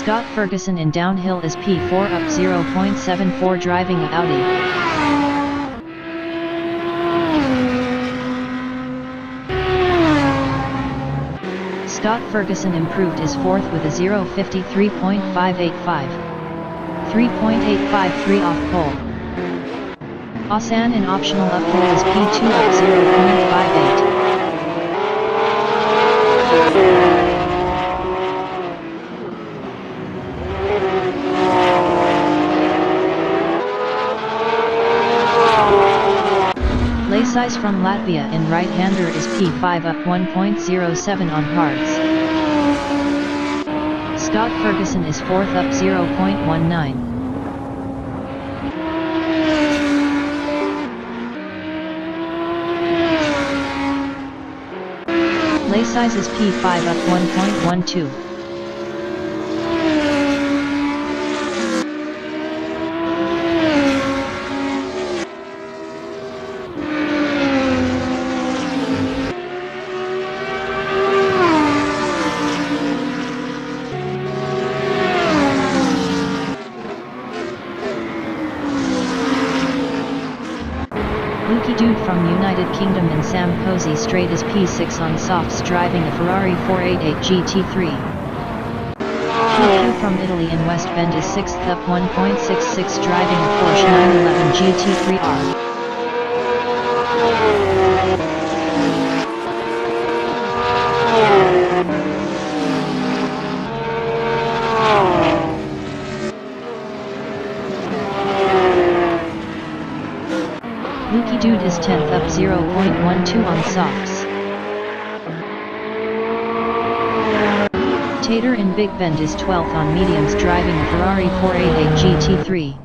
Scott Ferguson in downhill is P4 up 0.74 driving a Audi. Scott Ferguson improved his fourth with a 0.53.585. 3.853 off pole. Hassan in optional uphill is P2 up 0.58. Size from Latvia in right-hander is P5 up 1.07 on hards. Scott Ferguson is fourth up 0.19. Lay size is P5 up 1.12. Dude from United Kingdom in Sam Posey Straight is P6 on softs driving a Ferrari 488 GT3. Q from Italy in West Bend is 6th up 1.66 driving a Porsche 911 GT3R. Dude is 10th up 0.12 on softs. Tater in Big Bend is 12th on mediums driving a Ferrari 488 GT3.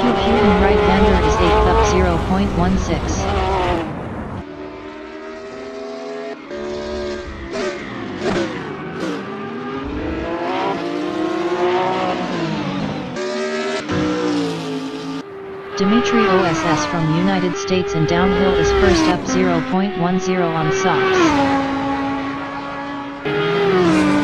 Pew Pew in right-hander is 8th up 0.16. Dimitri OSS from United States in downhill is first up 0.10 on softs.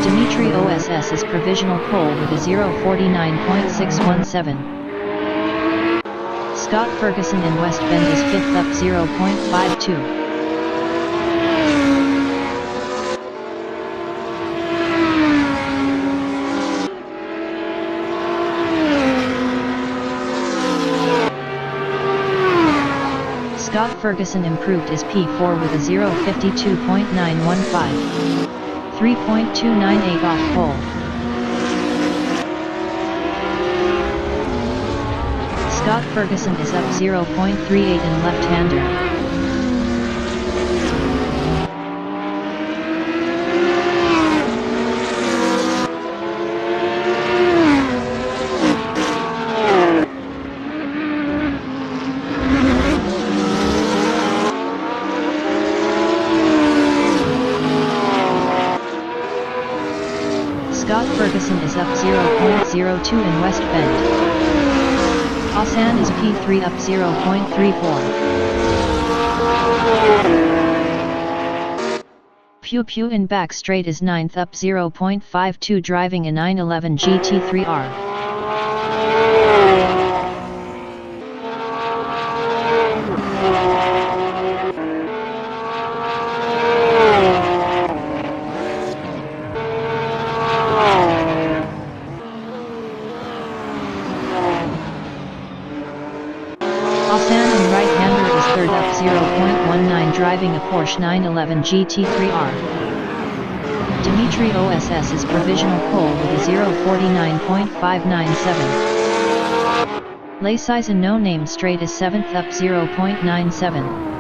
Dimitri OSS is provisional pole with a 0.49.617. Scott Ferguson in West Bend is 5th up 0.52. Scott Ferguson improved his P4 with a 0.52.915. 3.298 off pole. Scott Ferguson is up 0.38 in left-hander. Scott Ferguson is up 0.02 in West Bend. Hassan is P3 up 0.34. Pew Pew in back straight is 9th up 0.52 driving a 911 GT3R. Hassan in right-hander is third up 0.19 driving a Porsche 911 GT3R. Dimitri OSS is provisional pole with a 0.49.597. Lay size and no name straight is 7th up 0.97.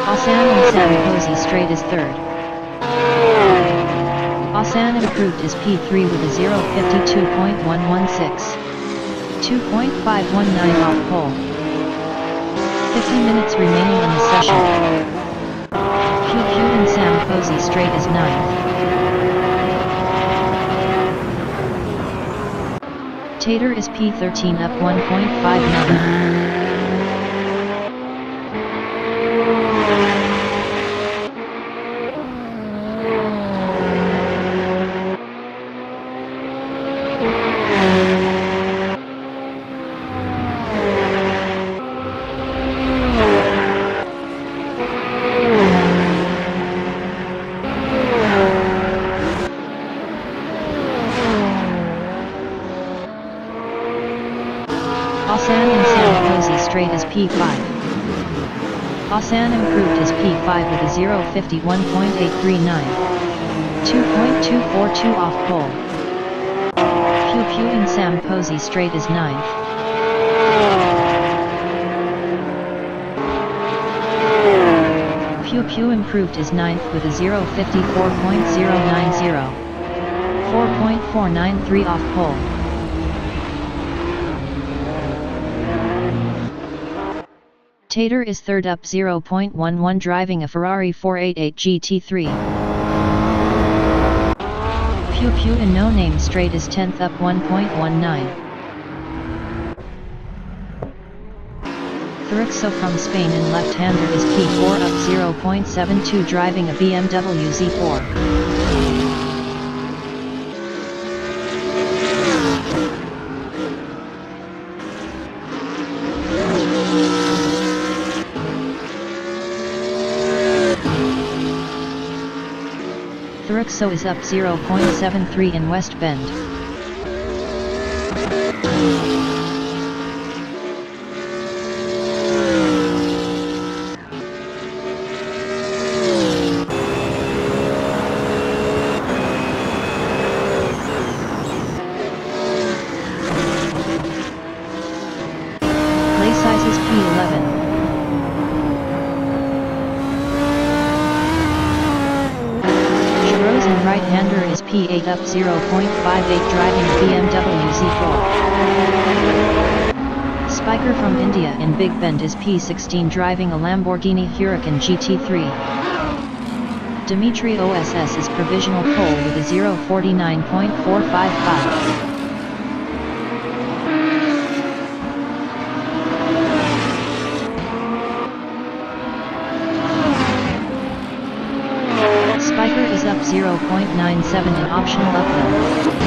Hassan in Sam Posey Straight is third. Hassan improved his P3 with a 0.52.116. 2.519 off pole. 50 minutes remaining in the session. Pew Pew in Sam Posey Straight is 9th. Tater is P13 up 1.59. Hassan and Sam Posey straight as P5. Hassan improved his P5 with a 0:51.839. 2.242 off pole. Pew Pew and Sam Posey straight as 9th. Pew Pew improved his 9th with a 0:54.090. 4.493 off pole. Tater is 3rd up 0.11 driving a Ferrari 488 GT3. Pew Pew and No Name straight is 10th up 1.19. Thurixo from Spain and left-hander is P4 up 0.72 driving a BMW Z4. Thurixo is up 0.73 in West Bend. Play size is P11. Right-hander is P8 up 0.58 driving a BMW Z4. Spiker from India in Big Bend is P16 driving a Lamborghini Huracan GT3. Dimitri OSS is provisional pole with a 0:49.455. Spiker is up 0.97 in optional uphill.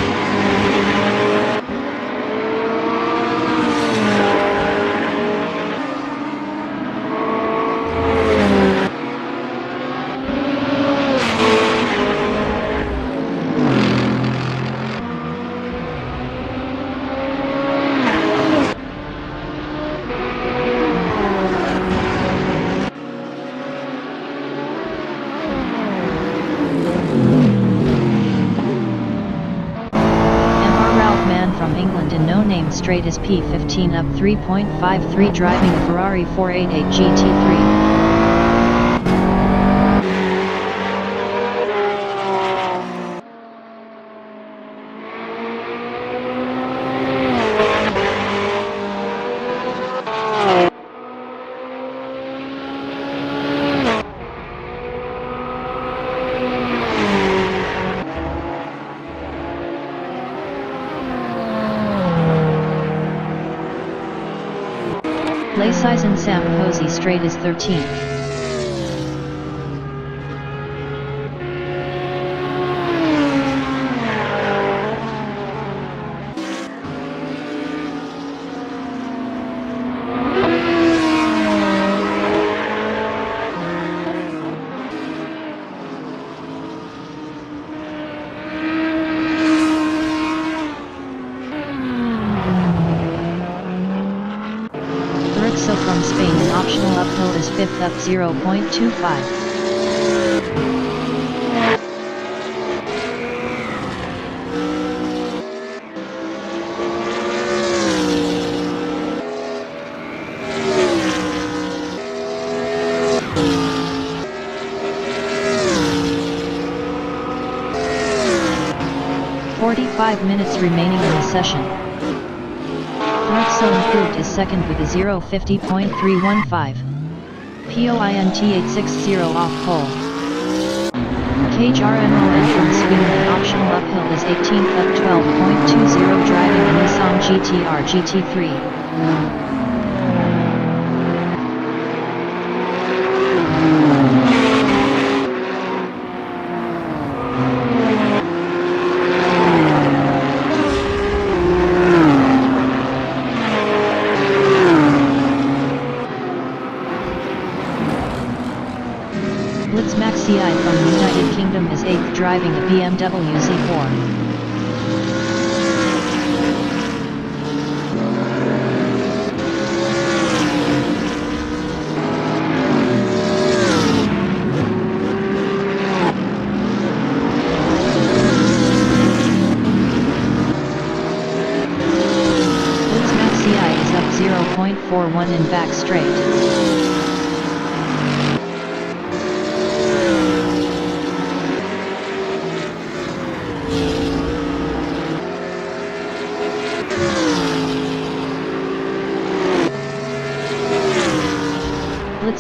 From England in No Name straight is P15 up 3.53 driving a Ferrari 488 GT3. Play size in Sam Posey straight is 13th. From Spain in optional uphill is 5th up 0.25. "45 minutes remaining in the session. Thurixo improved his 2nd with a 0:50.315. POINT 860 off pole. KHRMON from Sweden and optional uphill is 18th up 12.20 driving a Nissan GTR GT3. Max CI from United Kingdom is 8th driving a BMW Z4. Max CI is up 0.41 in back straight.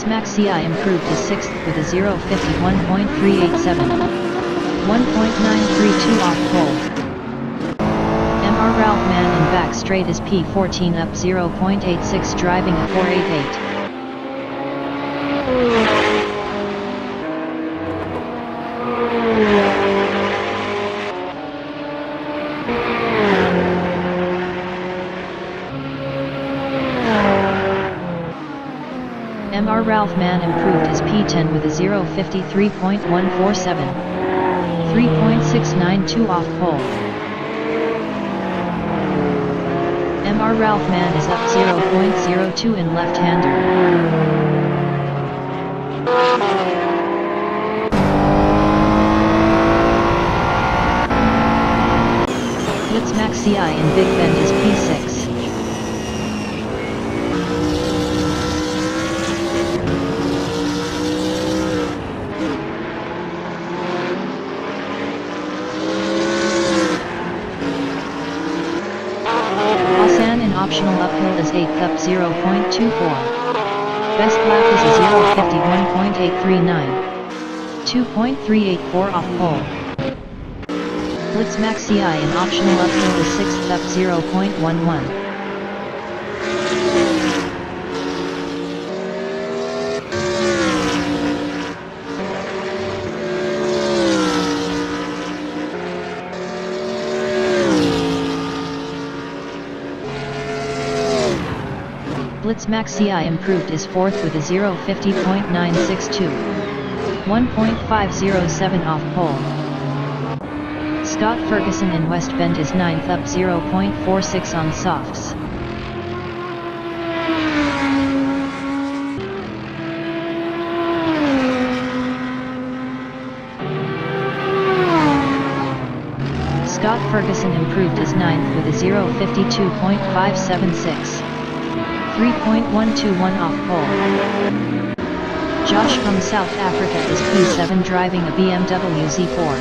Max CI improved to 6th with a 0.51.387. 1.932 off pole. MR Ralph Man in back straight is P14 up 0.86 driving a 488. MR Ralph Man improved his P10 with a 0.53.147. 3.692 off pole. MR Ralph Man is up 0.02 in left-hander. Max CI in Big Bend is P6. Optional uphill is 8th up 0.24. Best lap is a 0.51.839. 2.384 off pole. Blitz Max CI in optional uphill is 6th up 0.11. Blitz Max CI improved is 4th with a 0.50.962. 1.507 off pole. Scott Ferguson in West Bend is 9th up 0.46 on softs. Scott Ferguson improved his 9th with a 0.52.576. 3.121 off pole. Josh from South Africa is P7 driving a BMW Z4.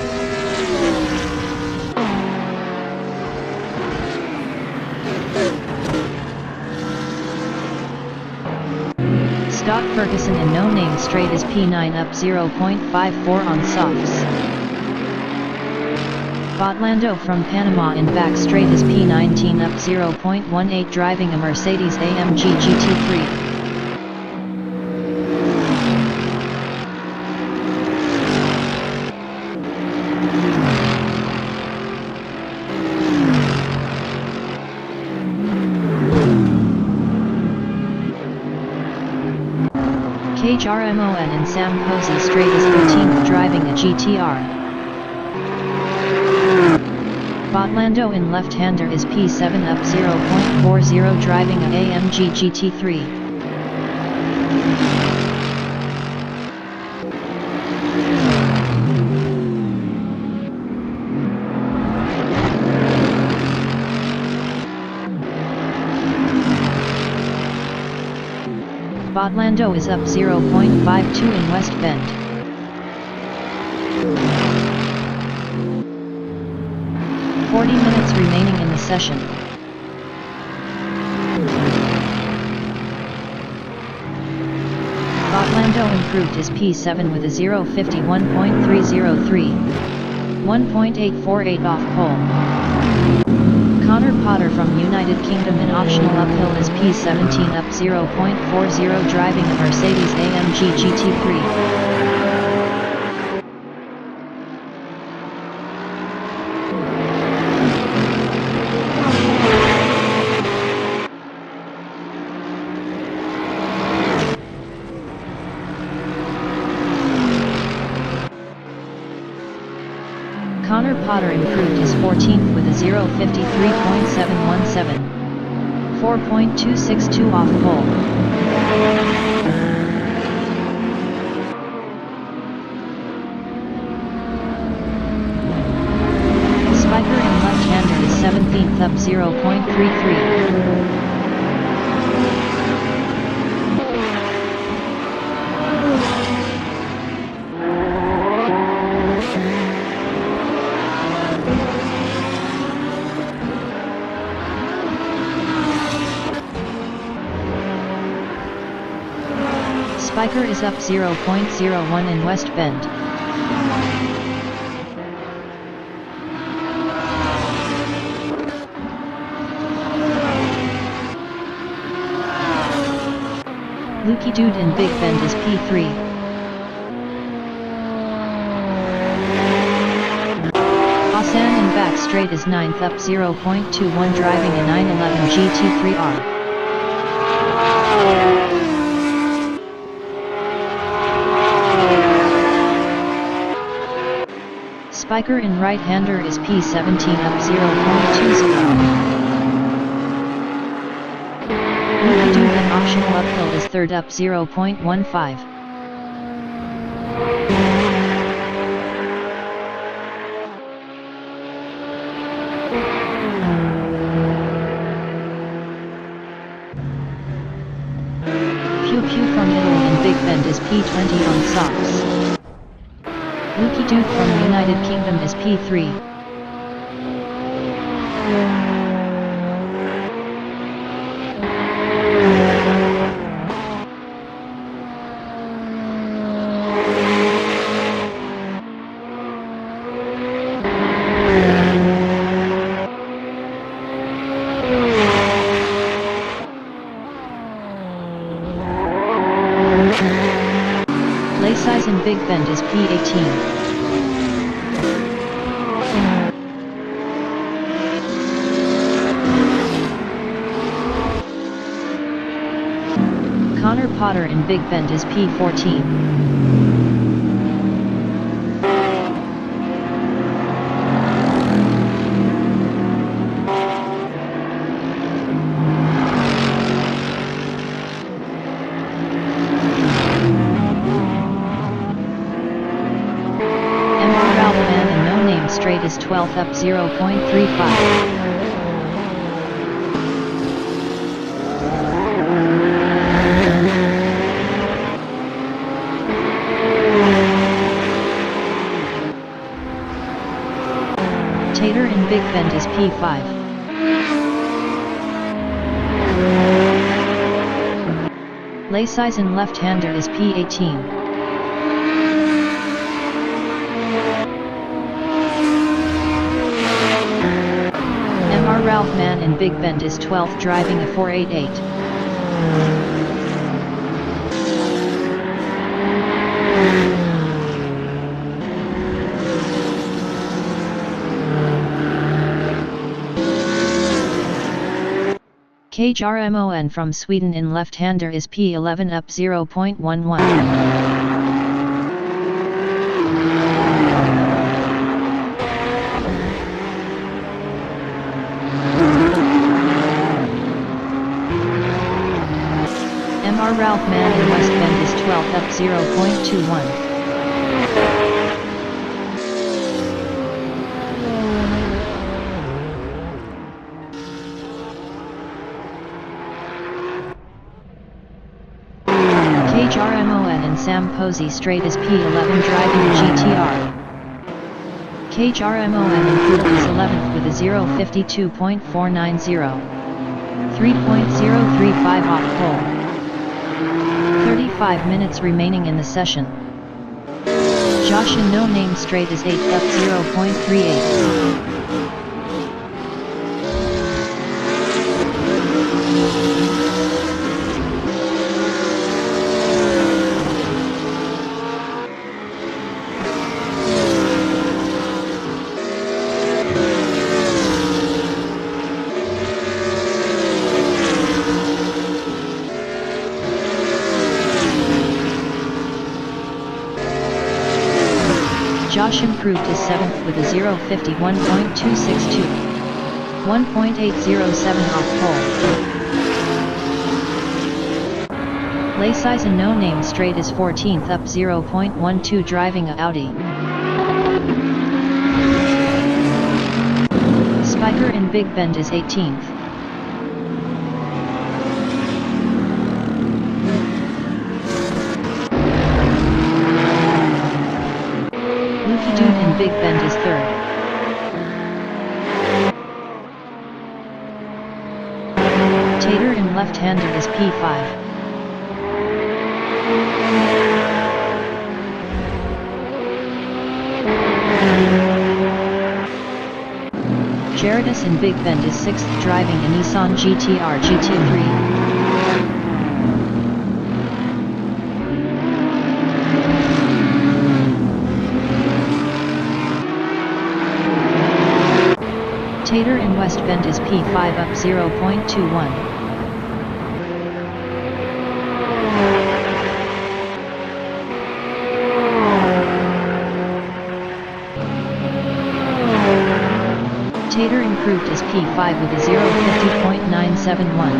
Scott Ferguson in No Name Straight is P9 up 0.54 on softs. Botlando from Panama in back straight is P19 up 0.18 driving a Mercedes AMG GT3. KHRMON in Sam Posey straight is 13th driving a GTR. Botlando in left-hander is P7 up 0.40 driving a AMG GT3. Botlando is up 0.52 in West Bend. 40 minutes remaining in the session. Botlando improved is P7 with a 0:51.303. 1.848 off pole. Connor Potter from United Kingdom in optional uphill is P17 up 0.40 driving a Mercedes-AMG GT3. Connor Potter improved his 14th with a 0:53.717. 4.262 off pole. Spiker in left-hander is 17th up 0.33. Spiker is up 0.01 in West Bend. Lukey Dude in Big Bend is P3. Hassan in back straight is 9th up 0.21 driving a 911 GT3R. Spiker in right-hander is P17 up 0.20. Lukey Dude in optional uphill is 3rd up 0.15. Pew Pew from Italy in Big Bend is P20 on softs. Lukey Dude from United Kingdom is P3. Lay size in Big Bend is P18. Connor Potter in Big Bend is P14. Straight is 12th up 0.35. Tater in Big Bend is P5. Lay size in left-hander is P18. Ralph Man in Big Bend is 12th driving a 488. KHRMON from Sweden in left-hander is P11 up 0.11. Ralph Man in West Bend is 12th up 0.21. KHRMON in Sam Posey Straight is P11 driving a GTR. KHRMON improved his 11th with a 0:52.490. 3.035 off pole. 35 5 minutes remaining in the session. Josh in no name straight is 8th up 0.38. Josh improved his 7th with a 0:51.262. 1.807 off pole. Laysize and no name straight is 14th up 0.12 driving a Audi. Spiker in Big Bend is 18th. Dude in Big Bend is 3rd. Tater in left-handed is P5. Jaredus in Big Bend is 6th driving a Nissan GTR GT3. Tater in West Bend is P5 up 0.21. Tater improved his P5 with a 0:50.971.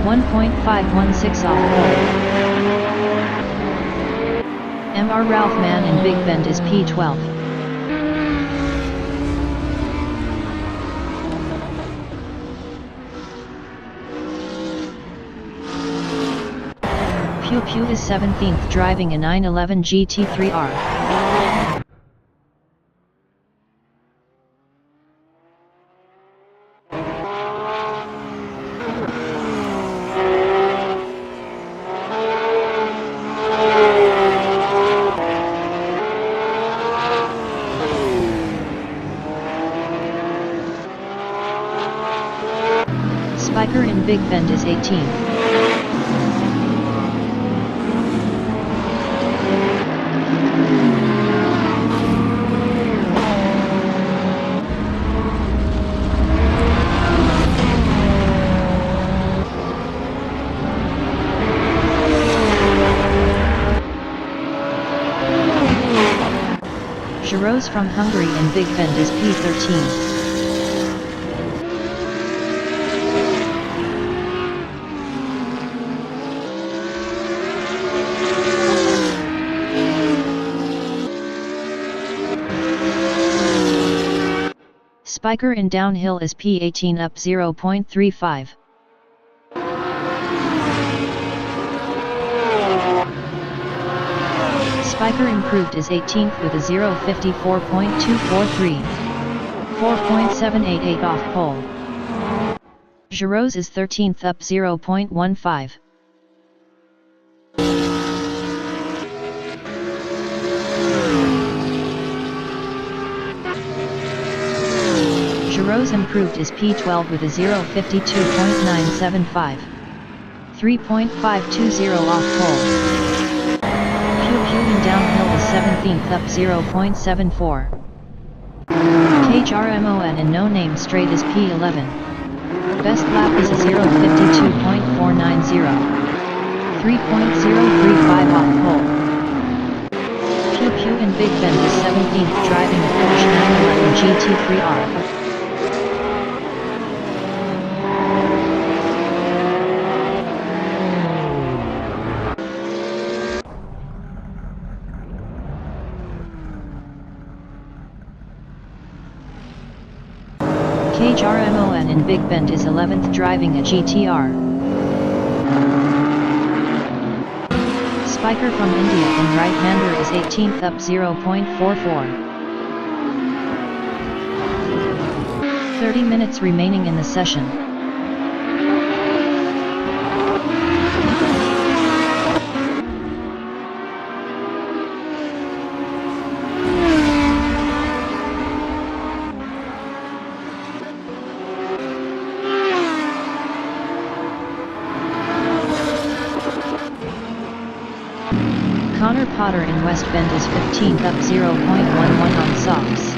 1.516 off pole. Mr. Ralph Mann in Big Bend is P12. Pew Pew is 17th driving a 911 GT3R. Spiker in Big Bend is 18th. Rose from Hungary in Big Bend is P13. Spiker in downhill is P18 up 0.35. Spiker improved his 18th with a 0:54.243. 4.788 off pole. Giroux is 13th up 0.15. Giroux improved his P12 with a 0:52.975. 3.520 off pole. In downhill is 17th up 0.74. KHRMON in no name straight is P11. Best lap is a 0:52.490. 3.035 off pole. Pew Pew in Big Bend is 17th driving a Porsche 911 GT3R. KHRMON in Big Bend is 11th driving a GTR. Spiker from India in right-hander is 18th up 0.44. 30 minutes remaining in the session. Connor Potter in West Bend is 15th up 0.11 on softs.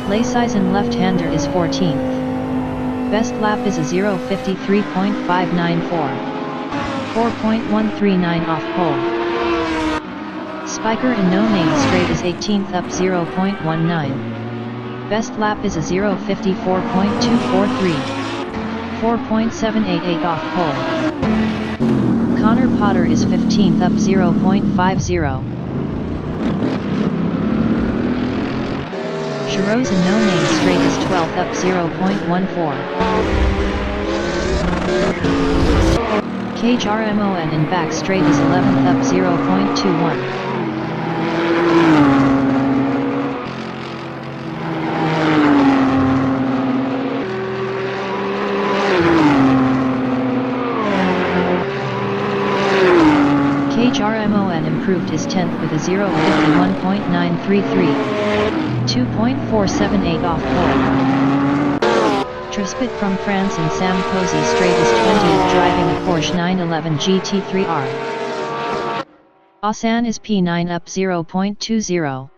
Leysisen left-hander is 14th. Best lap is a 0:53.594. 4.139 off pole. Spiker in no-name straight is 18th up 0.19. Best lap is a 0:54.243. 4.788 off pole. Connor Potter is 15th up 0.50. Rose in no-name straight is 12th up 0.14. Cage RMON in back straight is 11th up 0.21. Cage RMON improved his 10th with a 0:51.933. 2.478 off pole. Trispit from France and Sam Posey straight is 20th driving a Porsche 911 GT3R. Asan is P9 up 0.20.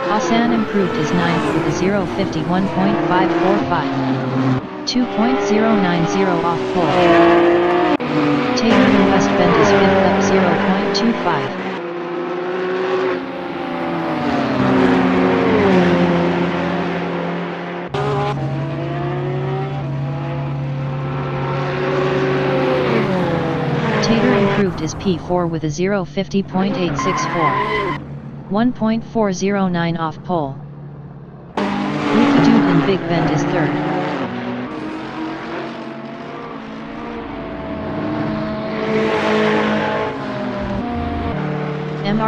Asan improved his 9th with a 0:51.545. 2.090 off pole. Taylor in West Bend is 5th up 0.25. Taylor improved his P4 with a 0:50.864. 1.409 off pole. Lucky Dude in Big Bend is 3rd.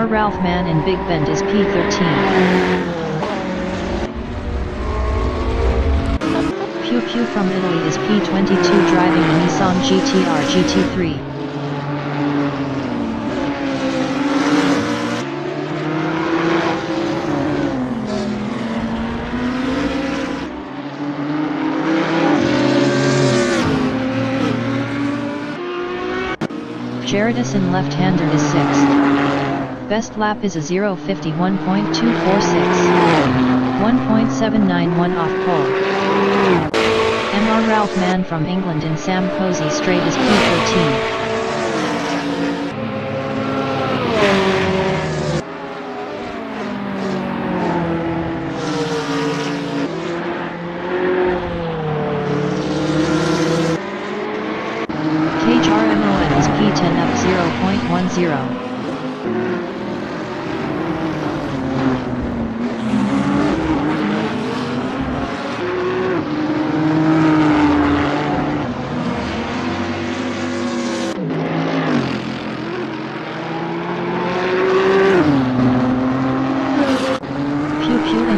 Mr. Ralph Mann in Big Bend is P13. Pew Pew from Italy is P22 driving a Nissan GT-R GT3. Jaredison left-hander is 6th. Best lap is a 0:51.246. 1.791 off pole. Mr. Ralph Mann from England in Sam Posey straight is P13. Cage RMON is P10 up 0.10.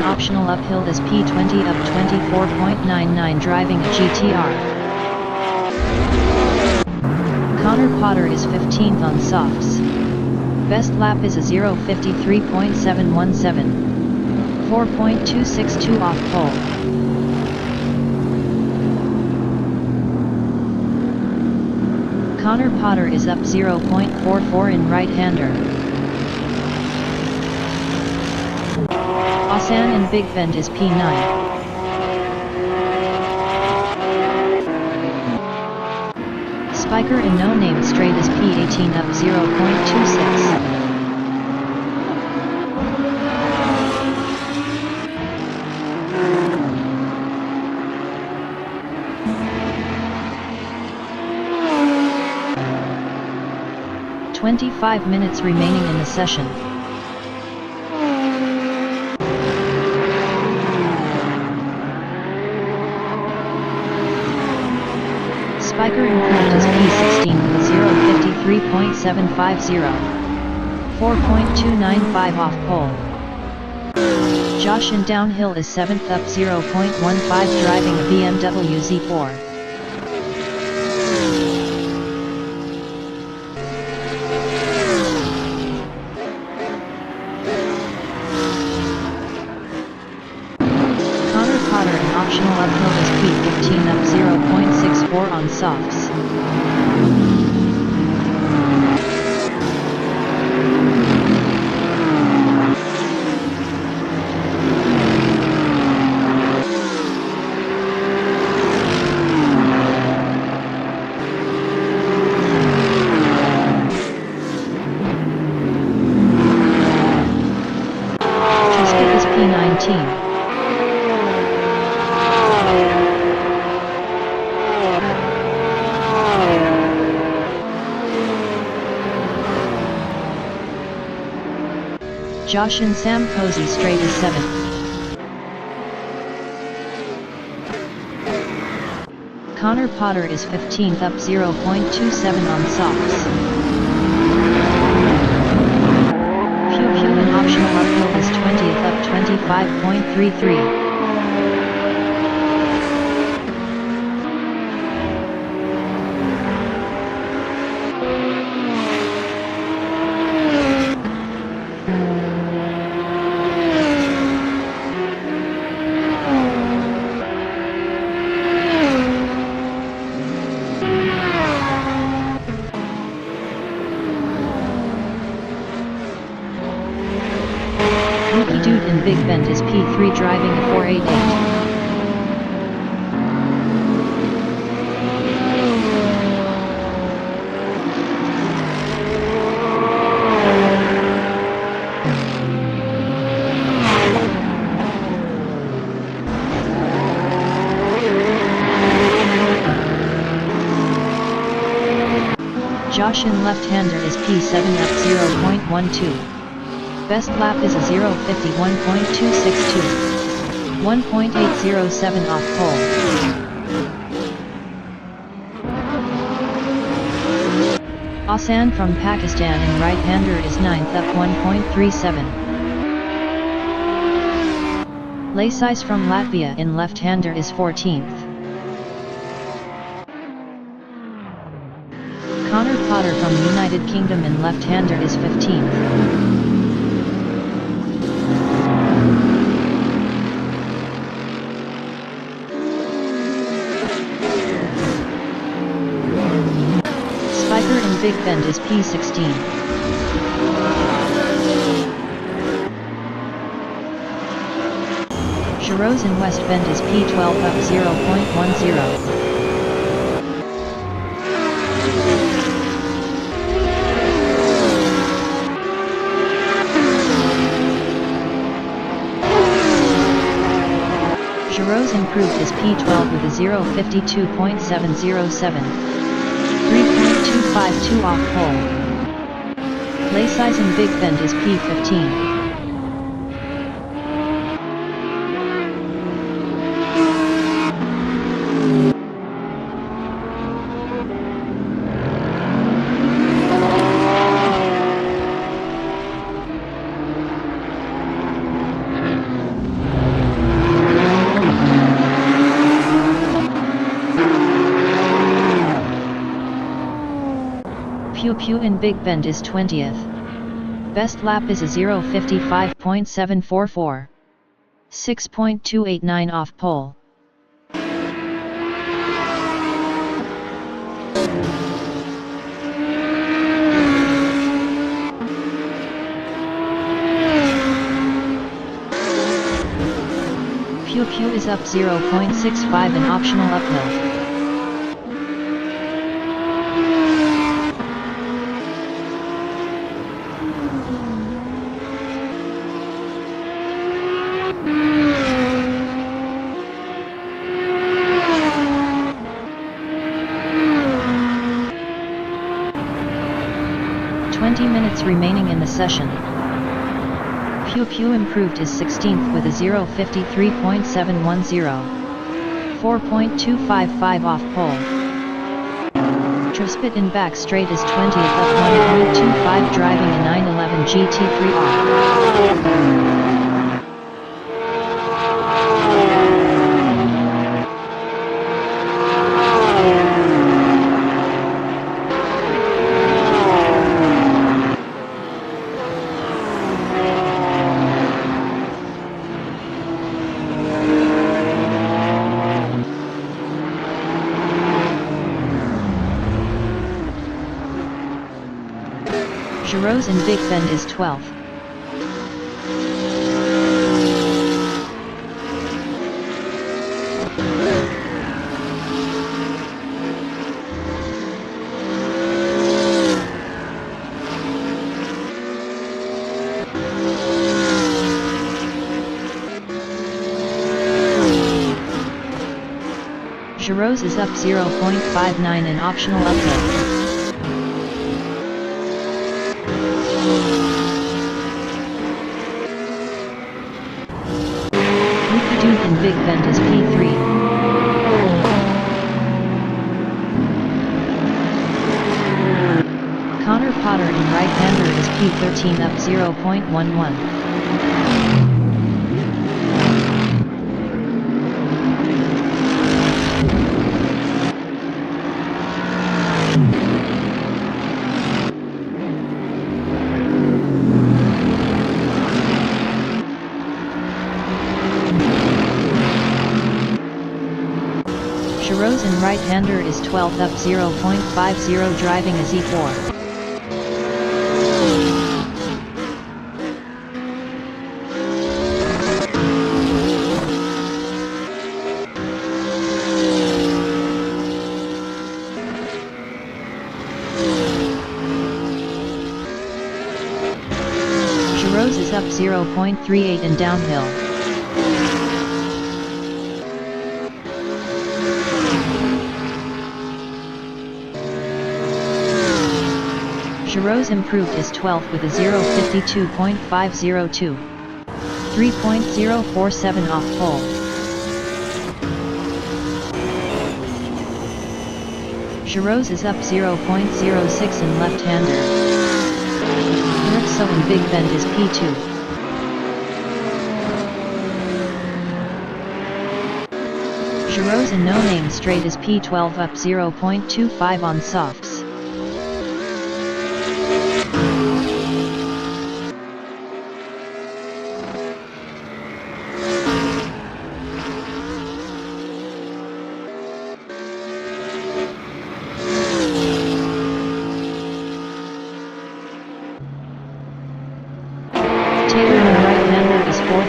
Optional uphill is P20 up 24.99 driving a GT-R. Connor Potter is 15th on softs. Best lap is a 0:53.717. 4.262 off pole. Connor Potter is up 0.44 in right-hander. Asan in Big Bend is P9. Spiker in No Name Straight is P18 up 0.26. "25 minutes remaining in the session. Spiker improved his P16 with a 0:53.750. 4.295 off pole. Josh in downhill is 7th up 0.15 driving a BMW Z4. An optional uphill is P15 up 0.64 on softs. Trisket is P19. Josh in Sam Posey straight is 7th. Connor Potter is 15th up 0.27 on softs. Pew Pew in optional uphill is 20th up 25.33. Dude in Big Bend is P3 driving a 488. Josh in left-hander is P7 up 0.12. Best lap is a 0:51.262. 1.807 off pole. Asan from Pakistan in right-hander is 9th up 1.37. Laisais from Latvia in left-hander is 14th. Connor Potter from United Kingdom in left-hander is 15th. Spiker in Big Bend is P16. Giroux in West Bend is P12 up 0.10. Giroux improved his P12 with a 0:52.707. 3.252 off pole. Laisais in Big Bend is P15. Pew Pew in Big Bend is 20th. Best lap is a 0:55.744. 6.289 off pole. Pew Pew is up 0.65 in optional uphill. Remaining in the session. Pew Pew improved his 16th with a 0:53.710. 4.255 off pole. Trisket in back straight is 20th up 1.25 driving a 911 GT3 off. Rose in Big Bend is 12th. Rose is up 0.59 in optional uphill. In Big Bend is P3. Connor Potter in right-hander is P13 up 0.11. Rose in right-hander is 12th up 0.50 driving a Z4. Rose is up 0.38 in downhill. Rose improved is 12th with a 0.52.502. 3.047 off pole. Rose is up 0.06 in left-hander. So in Big Bend is P2. Rose in no-name straight is P12 up 0.25 on softs.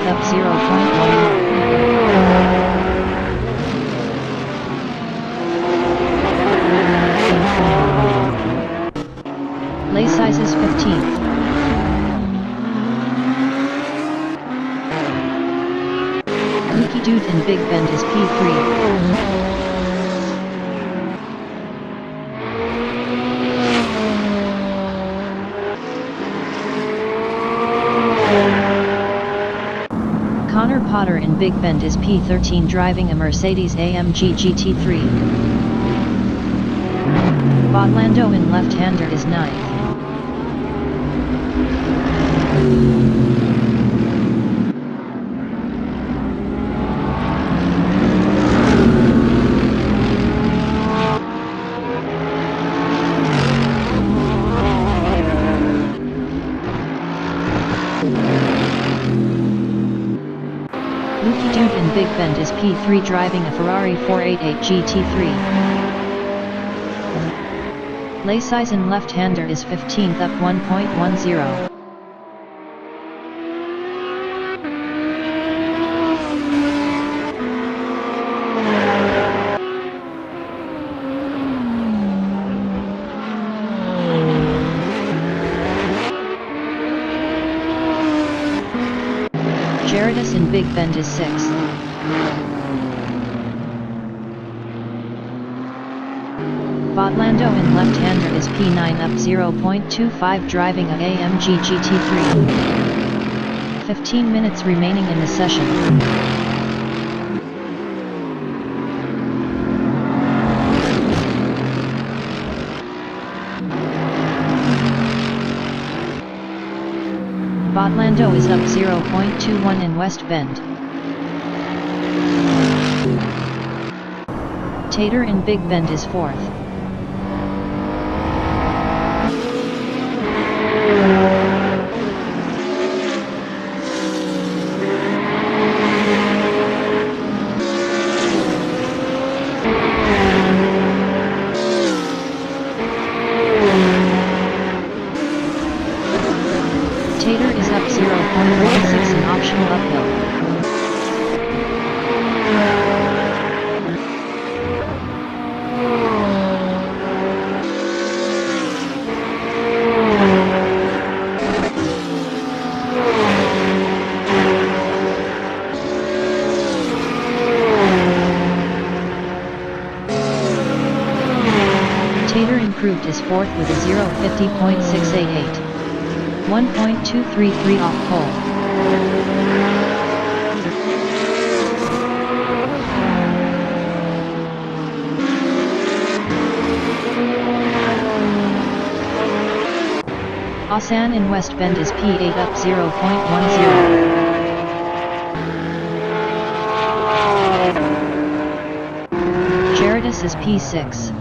Up 0.11. Lay size is 15th. Mookie Dude in Big Bend is P3. Connor Potter in Big Bend is P13 driving a Mercedes-AMG GT3. Bodlando in left-hander is 9th. Mookie Dude in Big Bend is P3 driving a Ferrari 488 GT3. Lay size in left-hander is 15th up 1.10. Jaredus in Big Bend is 6th. Bodlando in left-hander is P9 up 0.25 driving a AMG GT3. 15 minutes remaining in the session. Bodlando is up 0.21 in West Bend. Tater in Big Bend is 4th. 6 and optional uphill. Tater improved his fourth with a 0:50.688. 1.233 off pole. Asan in West Bend is P8 up 0.10. Gerardus is P6.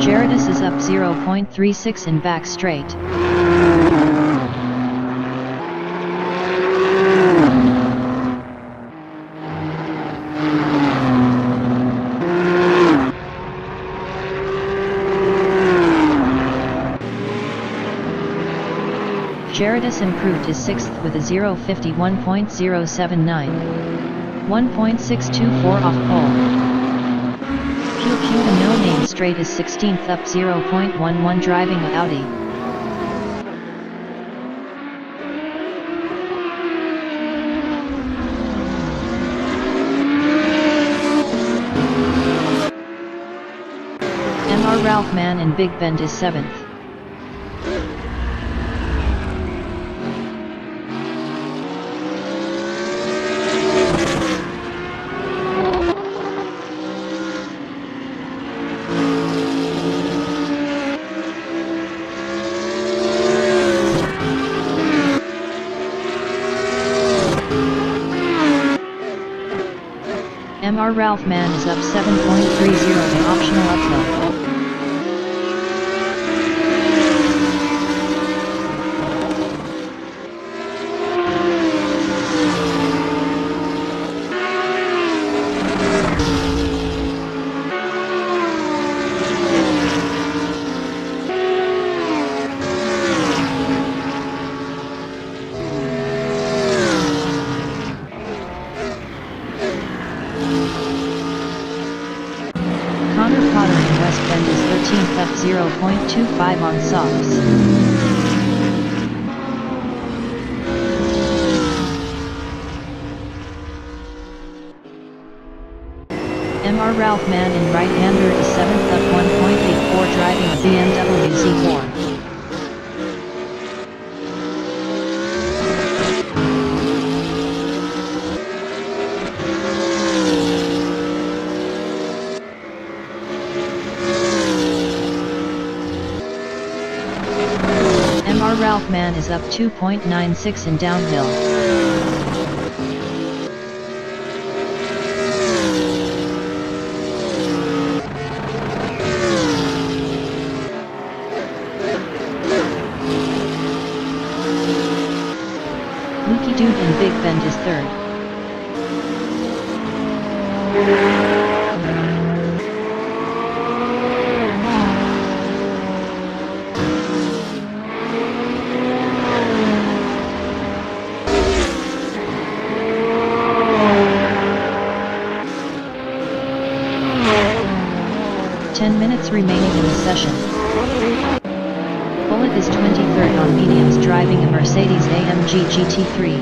Gerardus is up 0.36 in back straight. Gerardus improved his sixth with a 0:51.079. 1.624 off pole. Pew Pew the no-name straight is 16th up 0.11 driving a Audi. Mr. Ralph Mann in Big Bend is 7th. Mr. Ralph Mann is up 7.30 in optional uphill. Potter in West Bend is 13th up 0.25 on softs. Mr. Ralph Mann in right-hander is 7th up 1.84 driving a BMW Z4. Mr. Ralph Mann is up 2.96 in downhill. Lukey Dude in Big Bend is 3rd. Minutes remaining in the session. Bullet is 23rd on mediums driving a Mercedes-AMG GT3.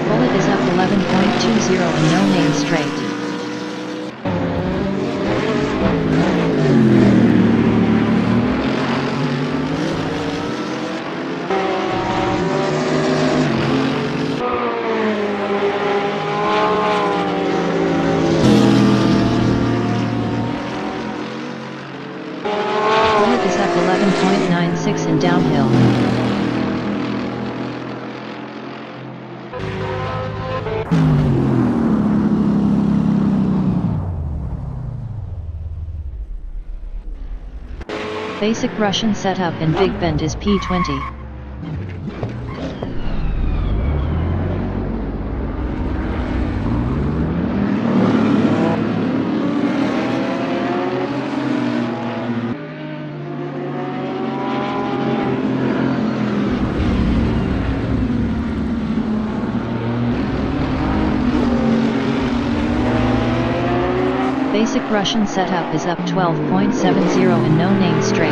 Bullet is up 11.20 in no-name straight. Is up 11.20 11.96 in downhill. Basic Russian setup in Big Bend is P20. Basic Russian setup is up 12.70 in no-name straight.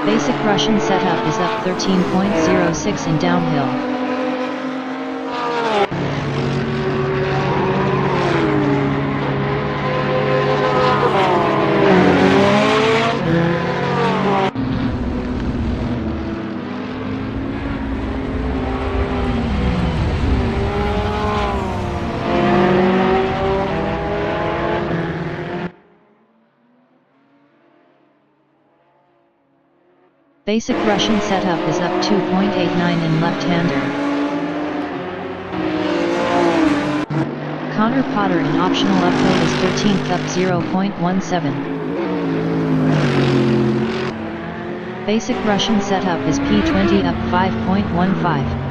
Basic Russian setup is up 13.06 in downhill. Basic Russian setup is up 2.89 in left-hander. Connor Potter in optional uphill is 13th up 0.17. Basic Russian setup is P20 up 5.15.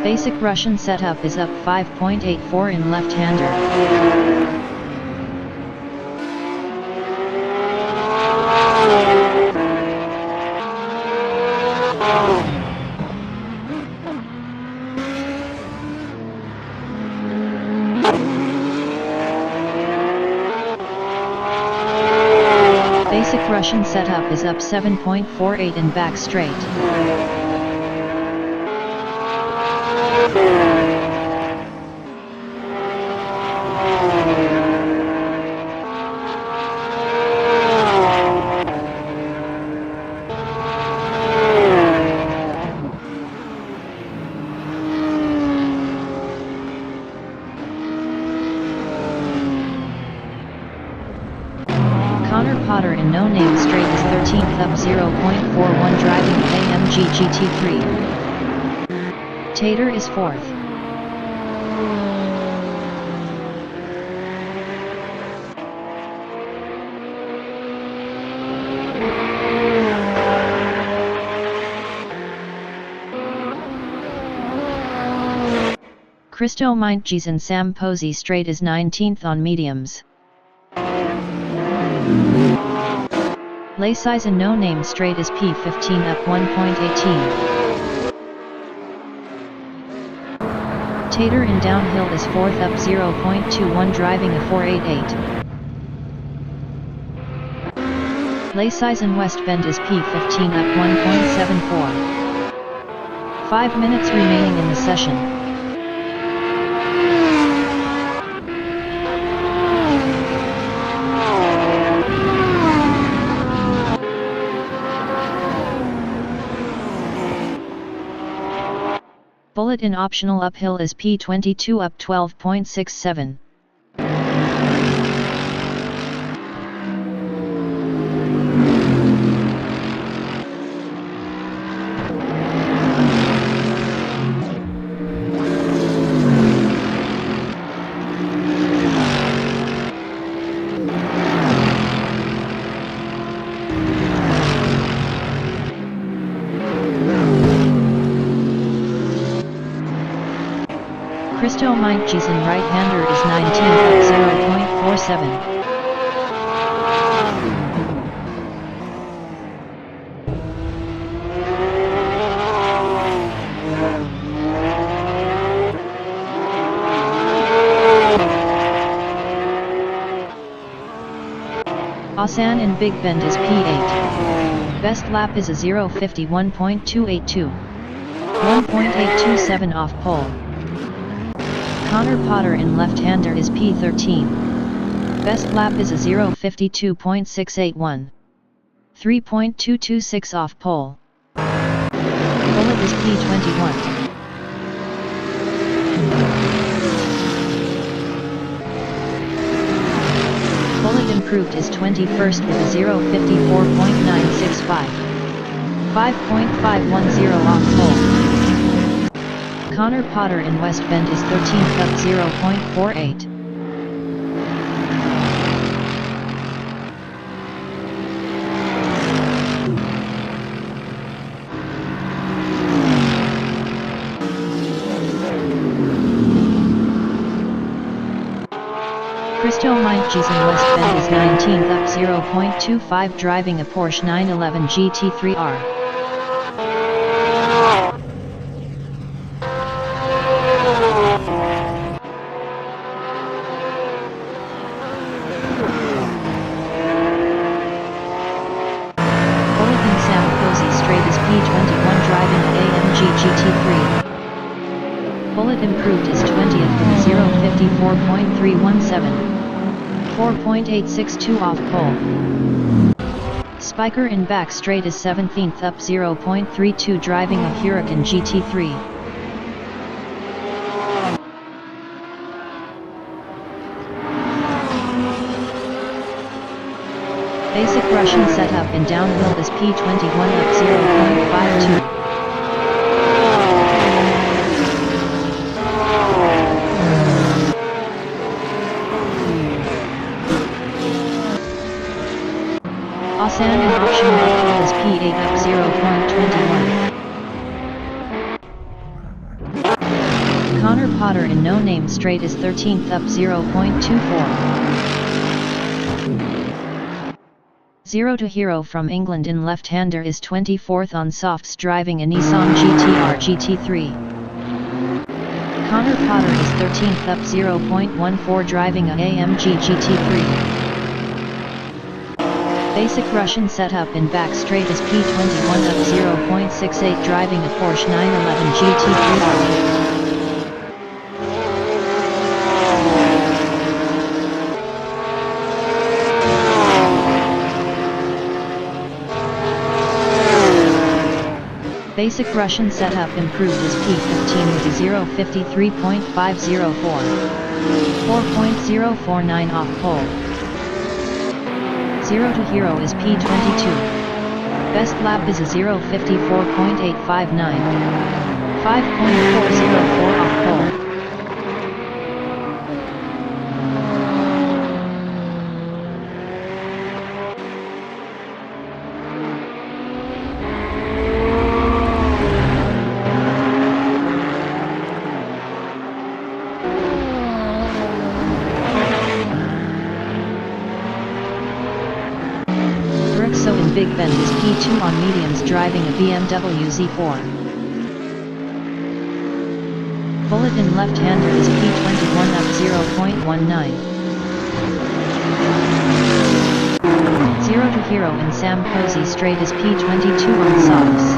Basic Russian setup is up 5.84 in left-hander. Basic Russian setup is up 7.48 in back straight. Connor Potter in no-name straight is 13th up 0.41 driving AMG GT3. Tater is 4th. Christo Meintjes and Sam Posey straight is 19th on mediums. Lay size and no-name straight is P15 up 1.18. Tater in downhill is 4th up 0.21 driving a 488. Lay size in West Bend is P15 up 1.74. 5 minutes remaining in the session. Bullet in optional uphill is P22 up 12.67. Christo Mintjesen right-hander is 19th up 0.47. Asan in Big Bend is P8. Best lap is a 0:51.282. 1.827 off pole. Connor Potter in left-hander is P13. Best lap is a 0:52.681. 3.226 off pole. Bullet is P21. Bullet improved is 21st with a 0:54.965. 5.510 off pole. Connor Potter in West Bend is 13th up 0.48. Christo Mintjesen West Bend is 19th up 0.25 driving a Porsche 911 GT3R. P21 driving an AMG GT3. Bullet improved is 20th with a 0:54.317. 4.862 off pole. Spiker in back straight is 17th up 0.32 driving a Huracan GT3. Basic Russian setup in downhill is P21 up 0.52. Asan in optional fuel is P8 up 0.21. Connor Potter in no name straight is 13th up 0.24. 0 to Hero from England in left-hander is 24th on softs driving a Nissan GT-R GT3. Connor Potter is 13th up 0.14 driving a AMG GT3. Basic Russian setup in back straight is P21 up 0.68 driving a Porsche 911 GT3R. Basic Russian setup improved is P15 with a 0:53.504. 4.049 off pole. 0 to Hero is P22. Best lap is a 0:54.859. 5.404 off pole. In Big Bend is P2 on mediums driving a BMW Z4. Bullet in left-hander is P21 up 0.19. 0 to Hero in Sam Posey straight is P22 on softs.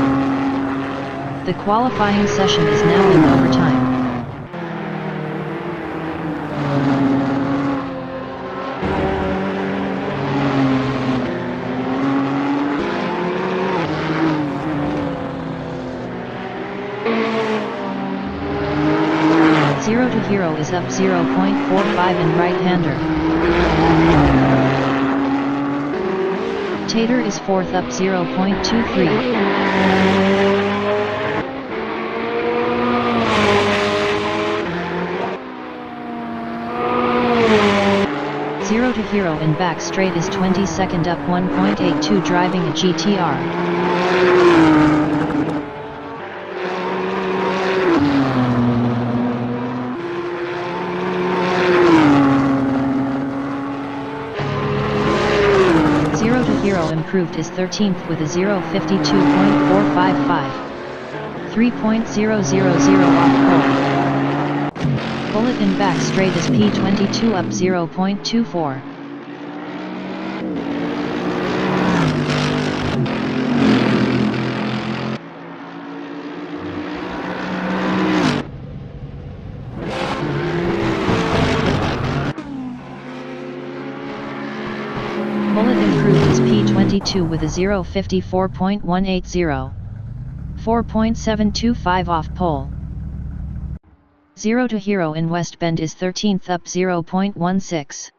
The qualifying session is now in overtime. Hero is up 0.45 in right-hander. Tater is 4th up 0.23. Zero to Hero in back straight is 22nd up 1.82 driving a GT-R. improved is 13th with a 0:52.455. 3.000 off pole. Bullet in back straight is P22 up 0.24. Bullet improved is P22 with a 0:54.180. 4.725 off pole. 0 to hero in West Bend is 13th up 0.16.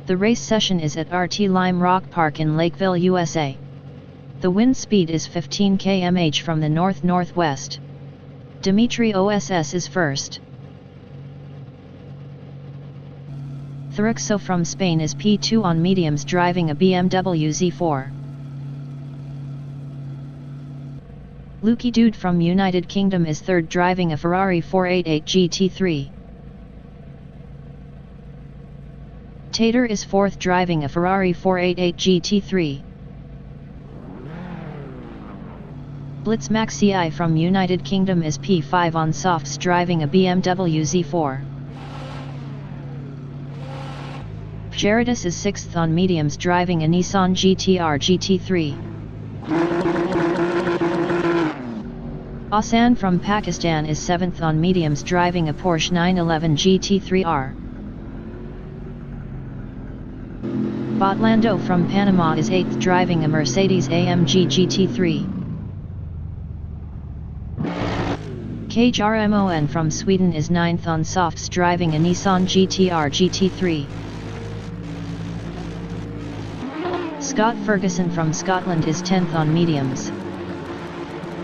The race session is at RT Lime Rock Park in Lakeville, USA. The wind speed is 15 km/h from the north-northwest. Dimitri OSS is first. Thurixo from Spain is P2 on mediums driving a BMW Z4. Lucky Dude from United Kingdom is third driving a Ferrari 488 GT3. Tater is fourth driving a Ferrari 488 GT3. Blitz Maxi from United Kingdom is P5 on softs driving a BMW Z4. Gerardus is 6th on mediums driving a Nissan GT-R GT3. Asan from Pakistan is 7th on mediums driving a Porsche 911 GT3R. Botlando from Panama is 8th driving a Mercedes-AMG GT3. Cage RMON from Sweden is 9th on softs driving a Nissan GT-R GT3. Scott Ferguson from Scotland is 10th on mediums.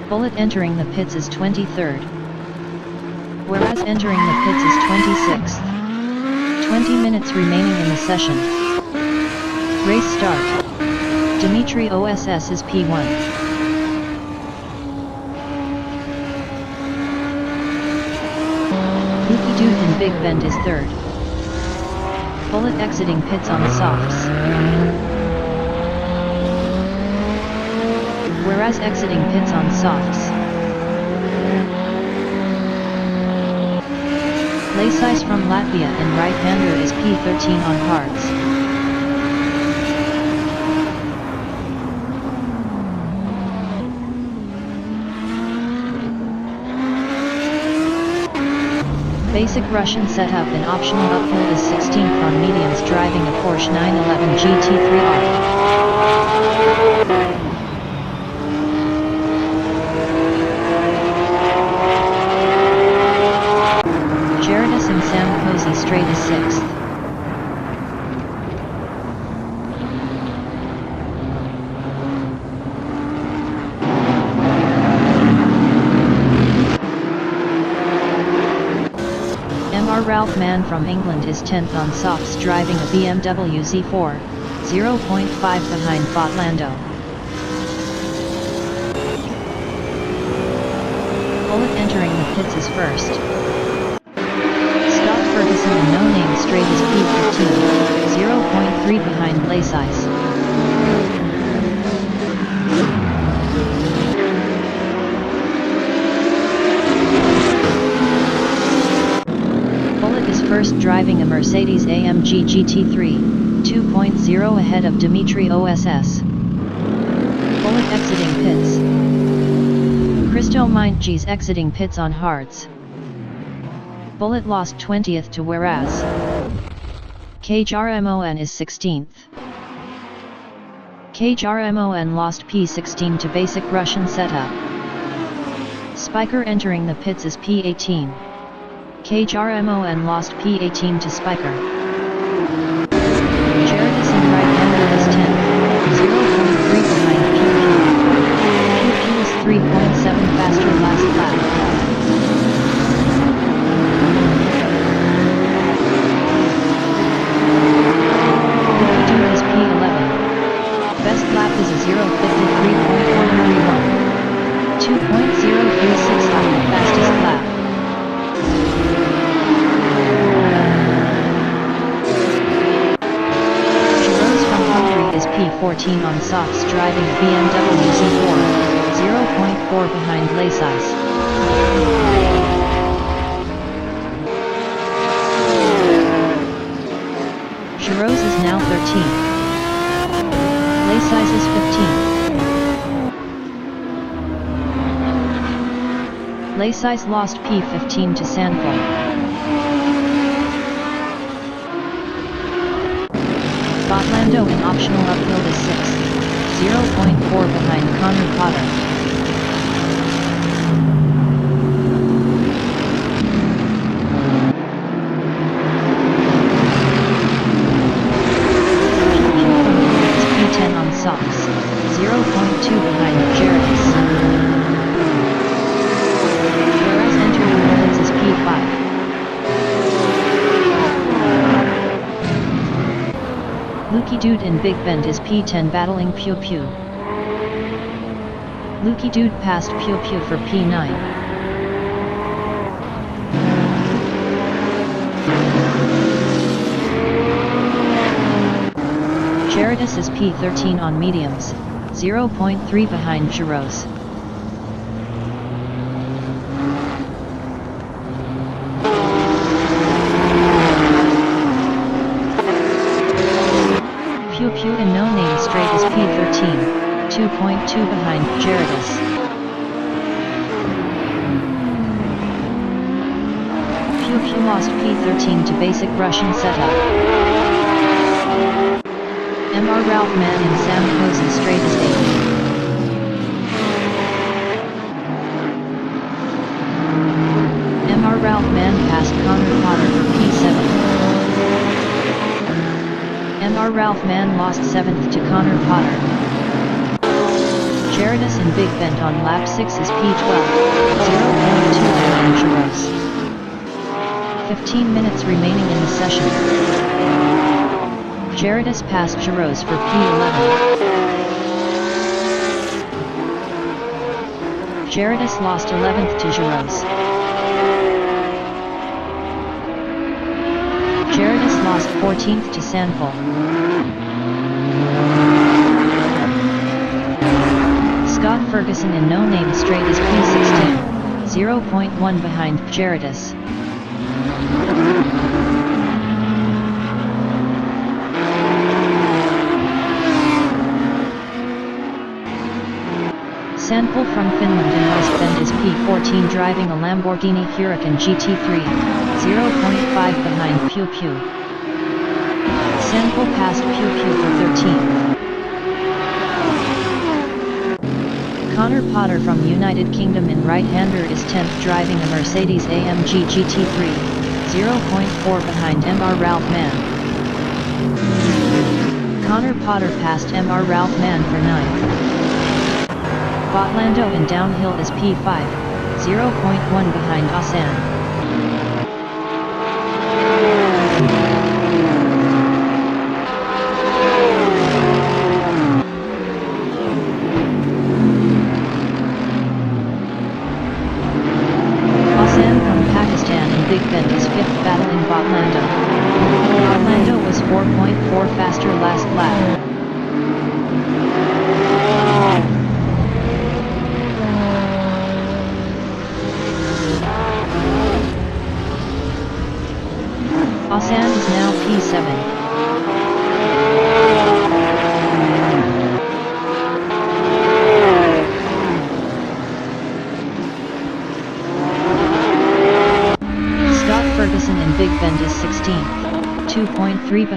Bullet entering the pits is 23rd. Whereas entering the pits is 26th. 20 minutes remaining in the session. Race start. Dimitri OSS is P1. Lucky Dude in Big Bend is third. Bullet exiting pits on softs. Whereas exiting pits on softs. Lacis from Latvia and right-hander is P13 on hards. Basic Russian setup and optional uphold is 16th on mediums driving a Porsche 911 GT3R. Gerardus and Sam Posey straight is 6th. Ralph Mann from England is 10th on softs driving a BMW Z4, 0.5 behind Botlando. Bullet entering the pits is first. Scott Ferguson in no name straight is P15, 0.3 behind Lacey's. Bullet is first driving a Mercedes-AMG GT3, 2.0 ahead of Dimitri OSS. Bullet exiting pits. Christo Meintjes exiting pits on hards. Bullet lost 20th to Whereas. Cage RMON is 16th. Cage RMON lost P16 to basic Russian setup. Spiker entering the pits is P18. Cage RMON lost P18 to Spiker. Gerardus in right-hander is 10th, 0.3 behind Pew Pew. Pew Pew is 3.7 faster last lap. Lucky Dude is P11. Best lap is a 0:53.131. 2.036 on the fastest lap. Is P14 on softs driving a BMW Z4, 0.4 behind Lacey's. Giroux is now 13th. Lacey's is 15th. Lacey's lost P15 to Sanford. Botlando in optional uphill is 6th, 0.4 behind Connor Potter. P10 on softs, 0.2 behind Gerardus. Whereas entering the pits is P5. Lucky Dude in Big Bend is P10 battling Pew Pew. Lucky Dude passed Pew Pew for P9. Gerardus is P13 on mediums, 0.3 behind Giroux. Pew Pew in no name straight is P13, 2.2 behind Gerardus. Pew Pew lost P13 to basic Russian setup. Mr. Ralph Mann in Sam Posey straight is 8th. Mr. Ralph Mann passed Connor Potter for P7. Mr. Ralph Mann lost 7th to Connor Potter. Gerardus in Big Bend on lap 6 is P12, 0.2 behind Giroux. 15 minutes remaining in the session. Gerardus passed Giroux for P11. Gerardus lost 11th to Giroux. Gerardus lost 14th to Sanford. Scott Ferguson in no name straight is P16, 0.1 behind Gerardus. Sanford from Finland in West Bend is P14 driving a Lamborghini Huracan GT3, 0.5 behind Pew Pew. Sanford passed Pew Pew for 13th. Connor Potter from United Kingdom in right-hander is 10th driving a Mercedes-AMG GT3, 0.4 behind Mr. Ralph Mann. Connor Potter passed Mr. Ralph Mann for 9th. Botlando in downhill is P5, 0.1 behind Asan.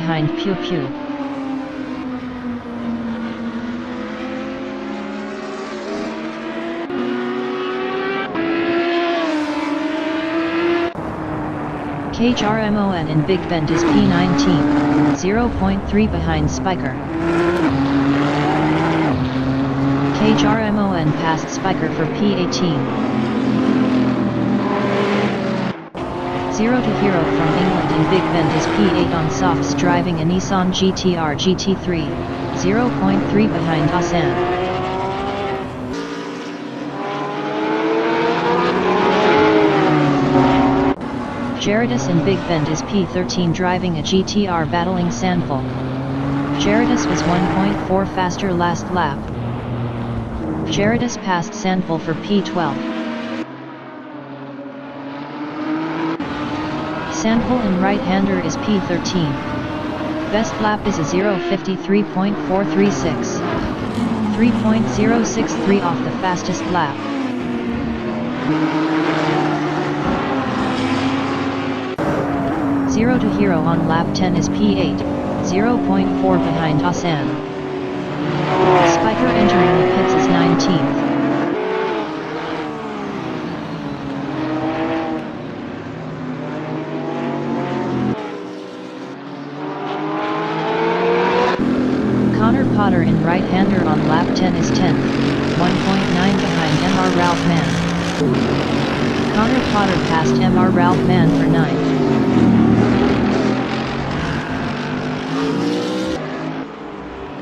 behind Pew Pew. KHRMON in Big Bend is P19, 0.3 behind Spiker. KHRMON passed Spiker for P18. 0 to Hero from England in Big Bend is P8 on softs driving a Nissan GTR GT3, 0.3 behind Asan. Gerardus in Big Bend is P13 driving a GTR battling Sandful. Gerardus was 1.4 faster last lap. Gerardus passed Sandful for P12. Sandful in right-hander is P13. Best lap is a 0:53.436. 3.063 off the fastest lap. Zero to Hero on lap 10 is P8, 0.4 behind Asan. Spiker entering the pits is 19th. Connor Potter in right-hander on lap 10 is 10th, 1.9 behind Mr. Ralph Mann. Connor Potter passed Mr. Ralph Mann for 9th.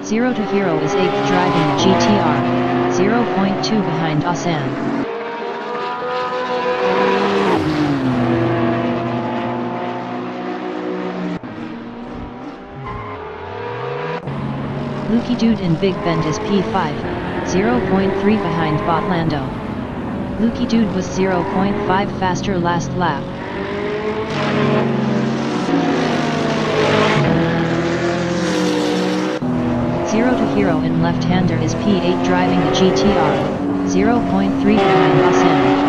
Zero to Hero is 8th driving a GTR, 0.2 behind Asan. Lukey Dude in Big Bend is P5, 0.3 behind Botlando. Lukey Dude was 0.5 faster last lap. Zero to Hero in left-hander is P8 driving a GTR, 0.3 behind Asan.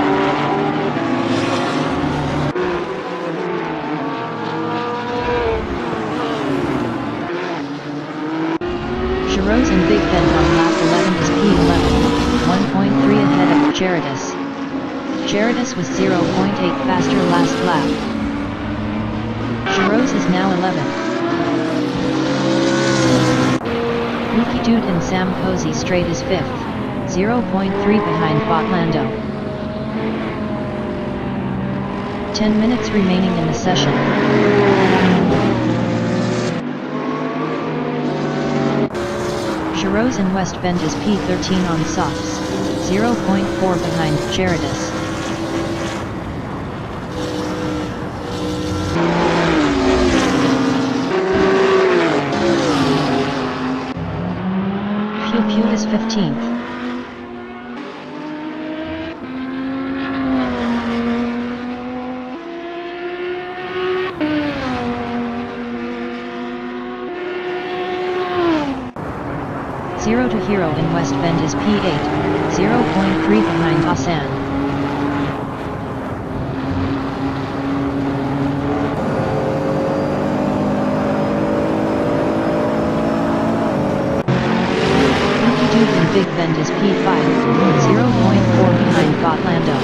Rose in Big Bend on lap 11 is P11, 1.3 ahead of Gerardus. Gerardus was 0.8 faster last lap. Rose is now 11th. Lukey Dude in Sam Posey straight is 5th, 0.3 behind Botlando. 10 minutes remaining in the session. Rose in West Bend is P13 on softs, 0.4 behind Gerardus. Pew Pew is 15th. Zero to Hero in West Bend is P8, 0.3 behind Asan. Lukey Dude in Big Bend is P5, 0.4 behind Botlando.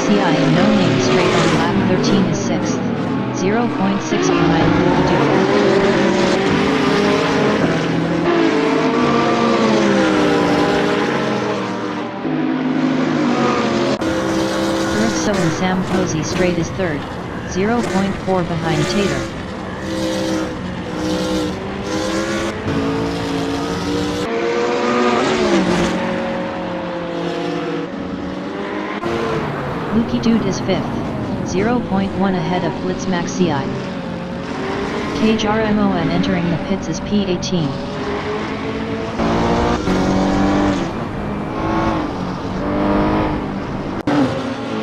CI in No Name straight on lap 13 is 6th, 0.6 behind Lukey Dude. So in Sam Posey straight is 3rd, 0.4 behind Tater. Lukey Dude is 5th, 0.1 ahead of Blitzmax CI. KHRMON entering the pits is P18.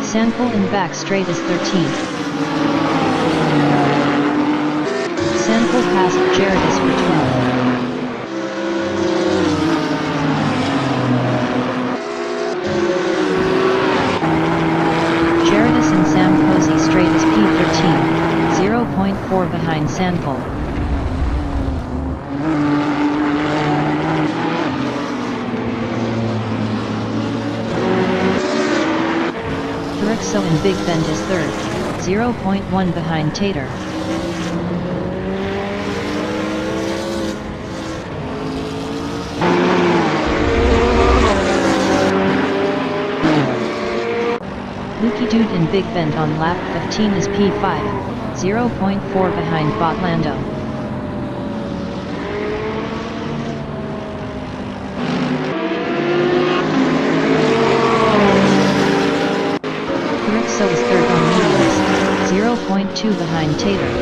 Sandful in back straight is 13th. Sandful passed Gerardus for 12th. behind Sandpole. Thurixo in Big Bend is third, 0.1 behind Tater. Lukey Dude in Big Bend on lap 15 is P5, 0.4 behind Botlando. Thurixo is third on mediums, 0.2 behind Tater.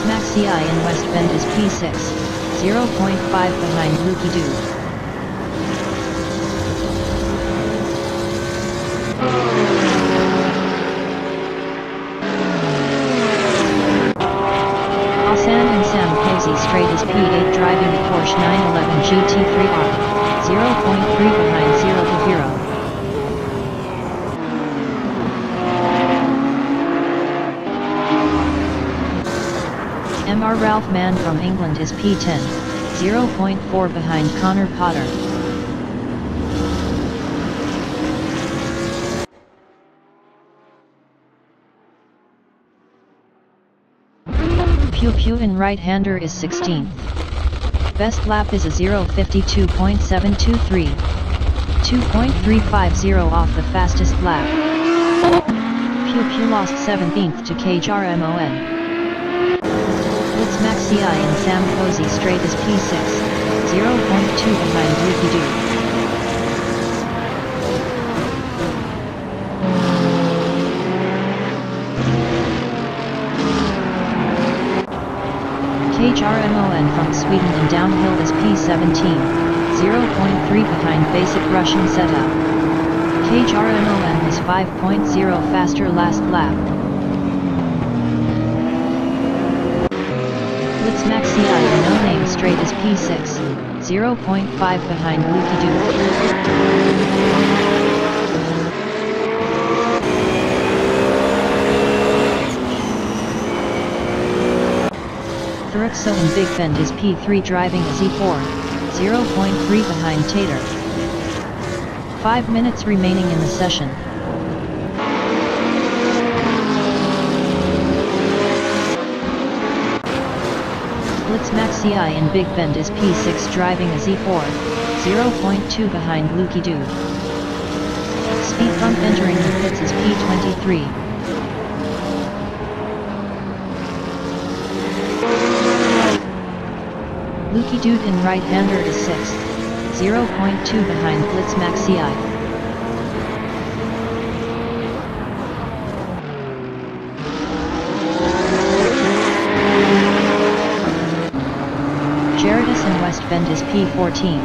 Maxi I in West Bend is P6, 0.5 behind Lukey Dude. Asan and Sam Posey straight is P8 driving the Porsche 911 GT3R, 0.3 behind 0 to Hero. Mr. Ralph Mann from England is P10, 0.4 behind Connor Potter. Pew Pew in right-hander is 16th. Best lap is a 0:52.723, 2.350 off the fastest lap. Pew Pew lost 17th to KHRMON. Maxi I and Sam Posey straight is P6, 0.2 behind Lukey Dude. KHRMON from Sweden in downhill is P17, 0.3 behind basic Russian setup. KHRMON was 5.0 faster last lap. Maxi I in no name straight is P6, 0.5 behind Lukey Dude. Thurixo in Big Bend is P3 driving a Z4, 0.3 behind Tater. 5 minutes remaining in the session. Maxi I in Big Bend is P6 driving a Z4, 0.2 behind Lukey Dude. Speed bump entering the pits is P23. Lukey Dude in right-hander is 6th, 0.2 behind Blitz Maxi I. West Bend is P14,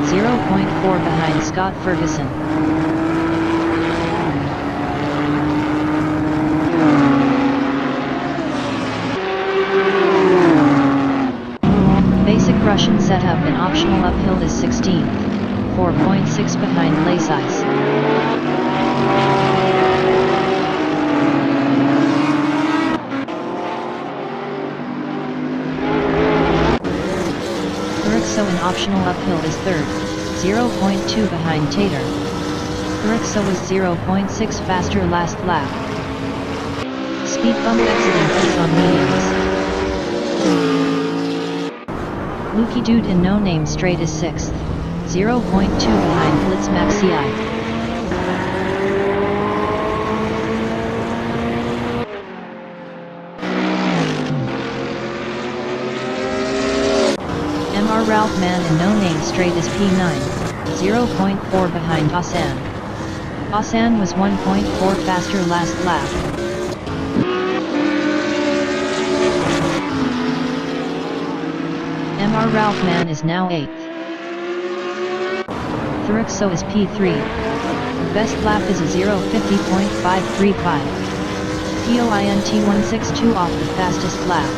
0.4 behind Scott Ferguson. Basic Russian setup and optional uphill is 16th, 4.6 behind Lace Ice. Thurixo in optional uphill is third, 0.2 behind Tater. Thurixo was 0.6 faster last lap. Speed bump exiting pits on mediums. Lukey Dude in no name straight is 6th, 0.2 behind Blitz Maxi I. Mr. Ralph Mann in no name straight is P9, 0.4 behind Asan. Asan was 1.4 faster last lap. Mr. Ralph Mann is now 8th. Thurixo is P3. Best lap is a 0:50.535. POINT 162 off the fastest lap.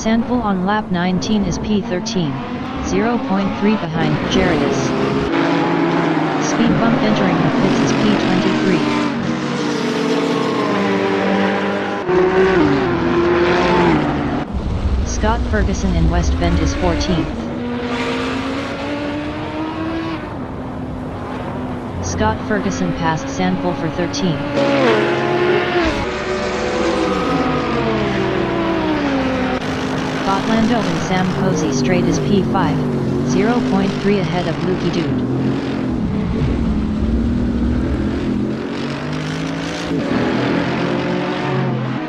Sandville on lap 19 is P13, 0.3 behind Gerardus. Speed bump entering the pits is P23. Scott Ferguson in West Bend is 14th. Scott Ferguson passed Sandville for 13th. Botlando and Sam Posey straight is P5, 0.3 ahead of Lukey Dude.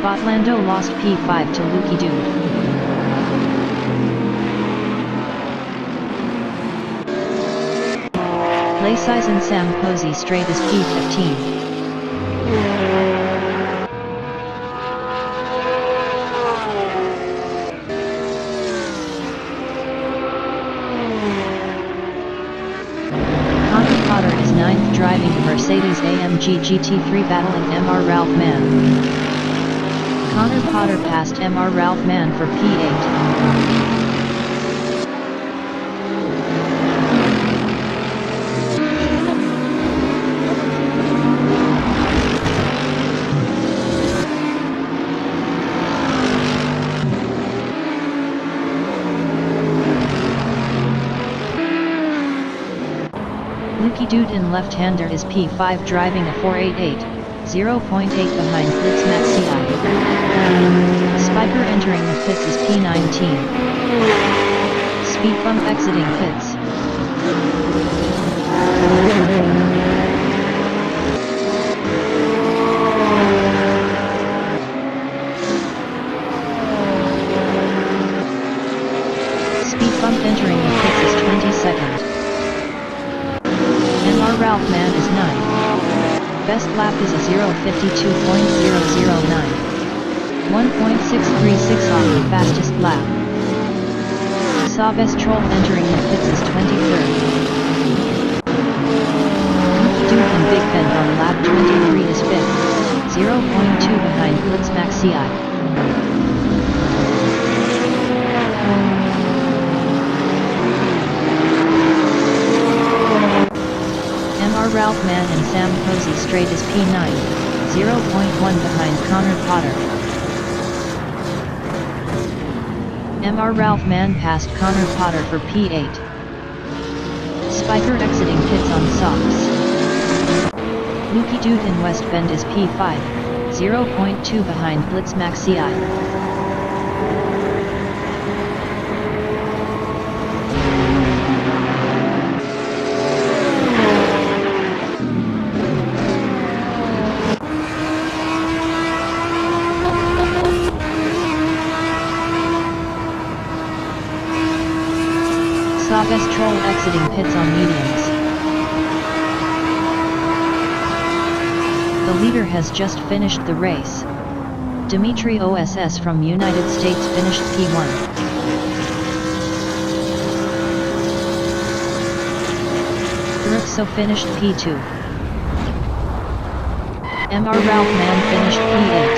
Botlando lost P5 to Lukey Dude. Lacey's and Sam Posey straight is P15. Connor Potter is 9th driving a Mercedes-AMG GT3 battling Mr. Ralph Mann. Connor Potter passed Mr. Ralph Mann for P8. Lukey Dude in left-hander is P5 driving a 488, 0.8 behind Blitz Maxi. Spiker entering the pits is P19. Speed bump exiting pits. Speed bump entering the pits is 22nd. Mr. Ralph Mann is 9th. Best lap is a 0:52.009. 1.636 off the fastest lap. Savas Troll entering the pits is 23rd. Lukey Dude in Big Bend on lap 23 is 5th, 0.2 behind Blitz Maxi. Mr. Ralph Mann and Sam Posey straight is P9, 0.1 behind Connor Potter. Mr. Ralph Mann passed Connor Potter for P8. Spiker exiting pits on softs. Lukey Dude in West Bend is P5, 0.2 behind Blitz Maxi. Savas Troll exiting pits on mediums. The leader has just finished the race. Dimitri OSS from United States finished P1. Thruxo finished P2. Mr. Ralph Mann finished P8.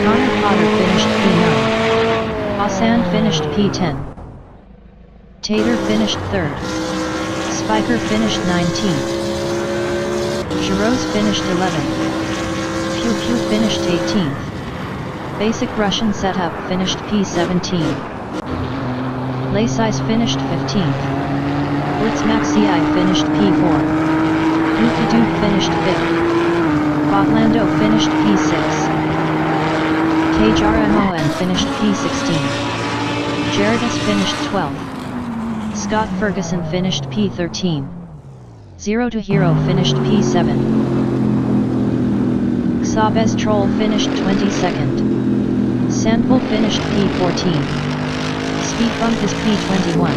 Connor Potter finished P9. Hassan finished P10. Tater finished 3rd. Spiker finished 19th. Giroux finished 11th. Pew Pew finished 18th. Basic Russian Setup finished P17. Lacey's finished 15th. Blitz Maxi finished P4. Lukey Dude finished 5th. Botlando finished P6. KJRMON finished P16. Gerardus finished 12th. Scott Ferguson finished P13. Zero to Hero finished P7. Savas Troll finished 22nd. Sandville finished P14. Speed bump is P21.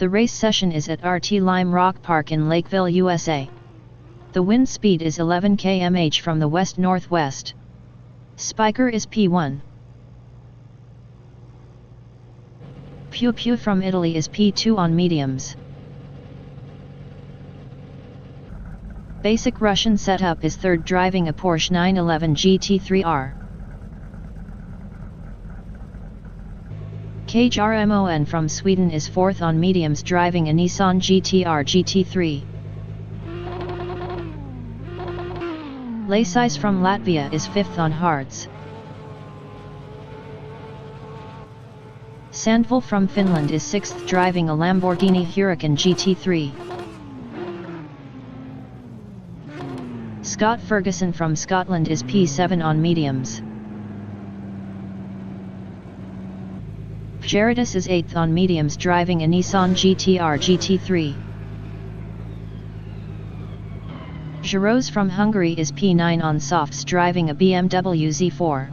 The race session is at RT Lime Rock Park in Lakeville, USA. The wind speed is 11 km/h from the west-northwest. Spiker is P1. Pew Pew from Italy is P2 on mediums. Basic Russian setup is third driving a Porsche 911 GT3R. KJRMON from Sweden is fourth on mediums driving a Nissan GT-R GT3. Laisice from Latvia is fifth on hards. Sandvall from Finland is sixth driving a Lamborghini Huracan GT3. Scott Ferguson from Scotland is P7 on mediums. Gerardus is 8th on mediums driving a Nissan GT-R GT3. Jaros from Hungary is P9 on softs driving a BMW Z4.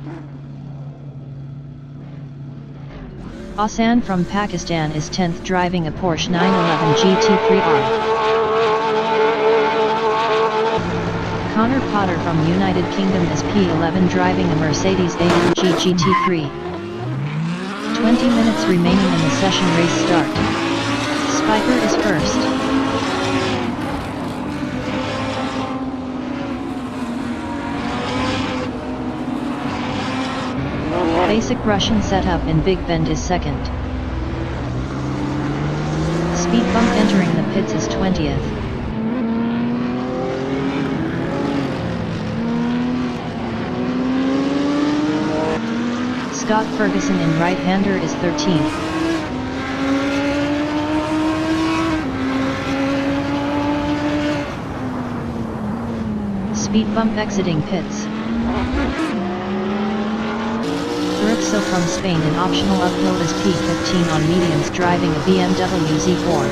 Asan from Pakistan is 10th driving a Porsche 911 GT3R. Connor Potter from United Kingdom is P11 driving a Mercedes-AMG GT3. 20 minutes remaining in the session. Race start. Spiker is first. Basic Russian setup in Big Bend is second. Speed bump entering the pits is 20th. Scott Ferguson in right-hander is 13th. Speed bump exiting pits. Urixo from Spain in optional uphill is P15 on mediums driving a BMW Z4.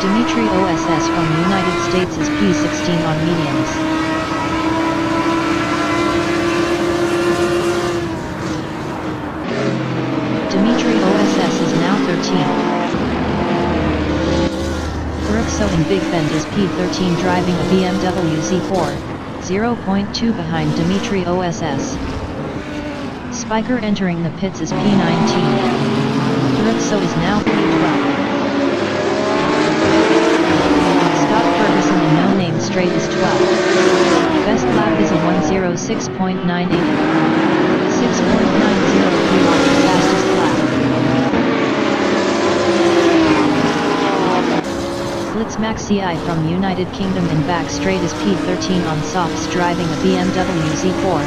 Dimitri OSS from United States is P16 on mediums. Dimitri OSS is now 13th. Urixo in Big Bend is P13 driving a BMW Z4, 0.2 behind Dimitri OSS. Spiker entering the pits is P19. Urixo is now P12. No name straight is 12. Best lap is a 1:06.98. 6.903 off the fastest lap. Blitzmax CI from United Kingdom in back straight is P13 on softs driving a BMW Z4,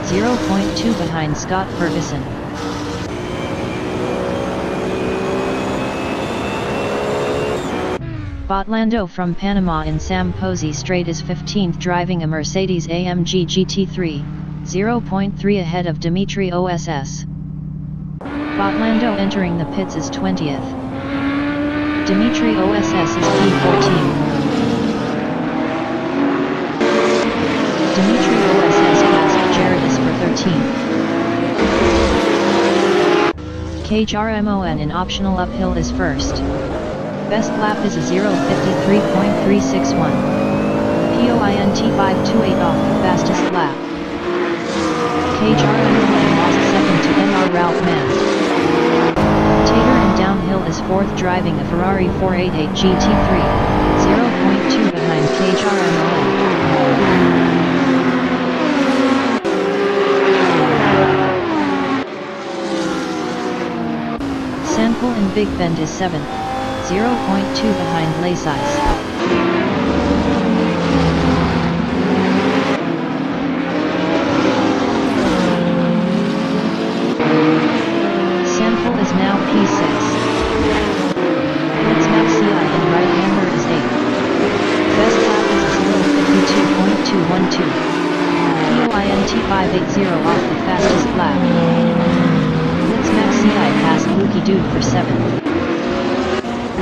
0.2 behind Scott Ferguson. Botlando from Panama in Sam Posey straight is 15th driving a Mercedes-AMG GT3, 0.3 ahead of Dimitri OSS. Botlando entering the pits is 20th. Dimitri OSS is P14. Dimitri OSS passed Gerardus for 13th. KJRMON in optional uphill is first. Best lap is a 0:53.361. POINT 528 off the fastest lap. KJRMON lost second to MR Ralph Mann. Tater in downhill is fourth driving a Ferrari 488 GT3, 0.2 behind KJRMON. Sandvall in Big Bend is 7th. 0.2 behind Laisice. Sandvall is now P6. Blitzmax CI in right-hander is 8th. Best lap is a 0:52.212. POINT 580 off the fastest lap. Blitzmax CI passed Lucky Dude for 7th.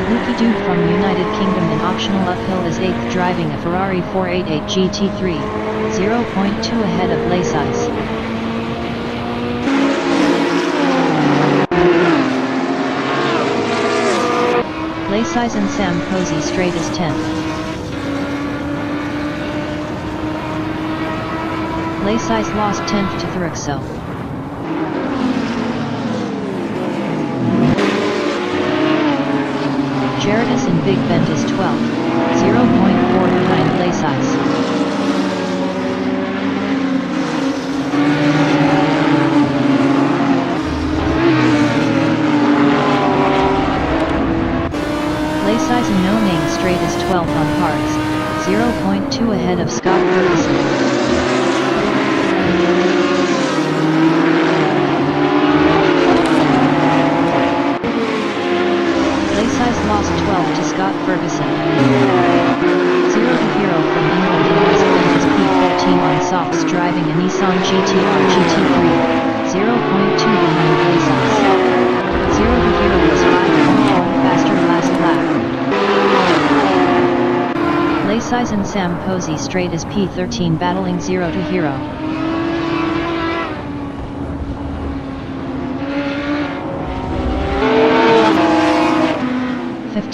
Lucky Dude from United Kingdom in optional uphill is 8th driving a Ferrari 488 GT3, 0.2 ahead of Laysais. Laysais and Sam Posey straight is 10th. Laysais lost 10th to Thurixo. Gerardus in Big Bend is 12th, 0.4 behind Laysais. Laysais and No Name Straight is 12th on hards, 0.2 ahead of Scott Ferguson. Laysais lost 12 to Scott Ferguson. 0 to Hero from England in West Bend is P14 on softs driving a Nissan GT-R GT3, 0.2 behind Laysais. 0 to Hero was 5.4 faster last lap. Laysais and Sam Posey straight is P13 battling 0 to Hero.